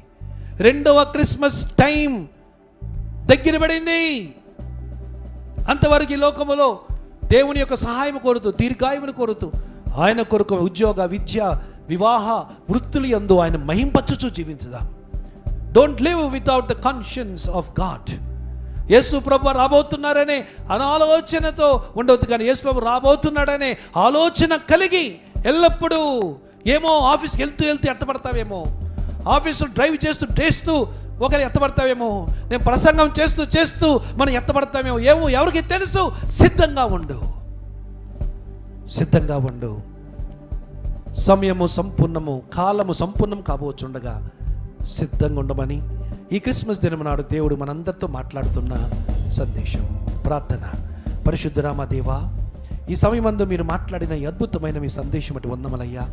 రెండవ క్రిస్మస్ టైం దగ్గర పడింది. అంతవరకు ఈ లోకములో దేవుని యొక్క సహాయం కోరుతూ, దీర్ఘాయువును కోరుతూ, ఆయన కొరకు ఉద్యోగ, విద్య, వివాహ, వృత్తులు యందు ఆయన మహింపచ్చుచూ జీవించుదాం. Don't live without the conscience of God. Yesu ప్రభు రాబోతున్నారనే అనాలోచనతో ఉండవద్దు, కానీ యేసు ప్రభు రాబోతున్నాడనే ఆలోచన కలిగి ఎల్లప్పుడూ, ఏమో ఆఫీస్కి వెళ్తూ ఎత్తపడతావేమో, ఆఫీసులో డ్రైవ్ చేస్తూ ఒకరు ఎత్తపడతావేమో, నేను ప్రసంగం చేస్తూ మనం ఎత్తపడతామేమో, ఏమో ఎవరికి తెలుసు. సిద్ధంగా ఉండు. సమయము సంపూర్ణము, కాలము సంపూర్ణం కాబోచుండగా సిద్ధంగా ఉండమని ఈ క్రిస్మస్ దినం నాడు దేవుడు మనందరితో మాట్లాడుతున్న సందేశం, ప్రార్థన. పరిశుద్ధరామ దేవా, ఈ సమయమందు మీరు మాట్లాడిన ఈ అద్భుతమైన మీ సందేశం అటు వందమలయ్యా.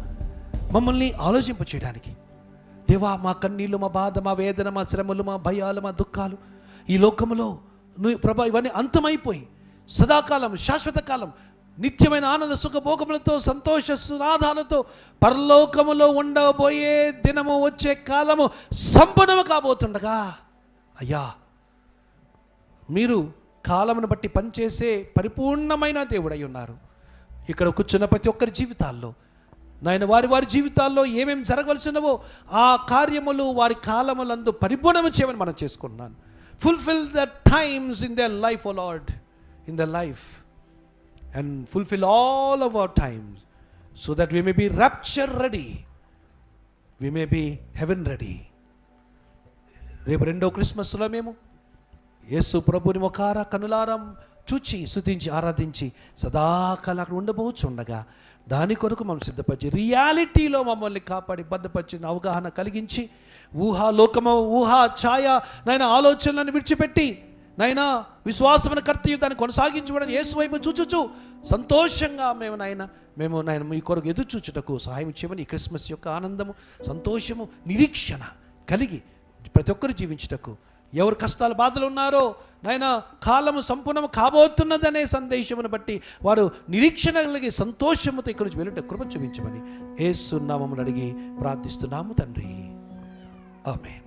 మమ్మల్ని ఆలోచింప చేయడానికి దేవా, మా కన్నీళ్ళు, మా బాధ, మా వేదన, మా శ్రమలు, మా భయాలు, మా దుఃఖాలు, ఈ లోకములో నువ్వు ప్రభా ఇవన్నీ అంతమైపోయి సదాకాలం, శాశ్వత కాలం, నిత్యమైన ఆనంద సుఖభోగములతో, సంతోష సునాదాలతో పరలోకములో ఉండబోయే దినము, వచ్చే కాలము సంపూర్ణము కాబోతుండగా అయ్యా, మీరు కాలమును బట్టి పనిచేసే పరిపూర్ణమైన దేవుడై ఉన్నారు. ఇక్కడ కూర్చున్న ప్రతి ఒక్కరి జీవితాల్లో నాయన, వారి జీవితాల్లో ఏమేమి జరగవలసినవో ఆ కార్యములు వారి కాలములందు పరిపూర్ణము చేయమని మనం చేసుకున్నాను. Fulfill the times in their life, O lord, in the life, and fulfill all of our times so that we may be rapture ready, we may be heaven ready. రేపు రెండో క్రిస్మస్లో మేము యేసు ప్రభుని ముఖారా కనులారం చూచి, స్తుతించి, ఆరాధించి సదాకాలం అక్కడ ఉండబోచుండగా దాని కొరకు మమ్మల్ని సిద్ధపరిచి రియాలిటీలో మమ్మల్ని కాపాడి భద్రపరిచిన అవగాహన కలిగించి ఊహాలోకము ఊహా ఛాయ నైనా ఆలోచనలను విడిచిపెట్టి నైనా విశ్వాసమైన కర్తయ్య దాన్ని కొనసాగించబడిన యేసు వైపు చూచుచు సంతోషంగా మేము నాయన మీ కొరకు ఎదురు చూచుటకు సహాయం చేయమని ఈ క్రిస్మస్ యొక్క ఆనందము సంతోషము నిరీక్షణ కలిగి ప్రతి ఒక్కరు జీవించుటకు ఎవరు కష్టాలు బాధలు ఉన్నారో నాయన కాలము సంపూర్ణము కాబోతున్నదనే సందేశమును బట్టి వారు నిరీక్షణ కలిగి సంతోషముతో ఇక్కడి నుంచి వెళ్ళుట కృప చూపించమని యేసు నామమున అడిగి ప్రార్థిస్తున్నాము తండ్రి. ఆమేన్.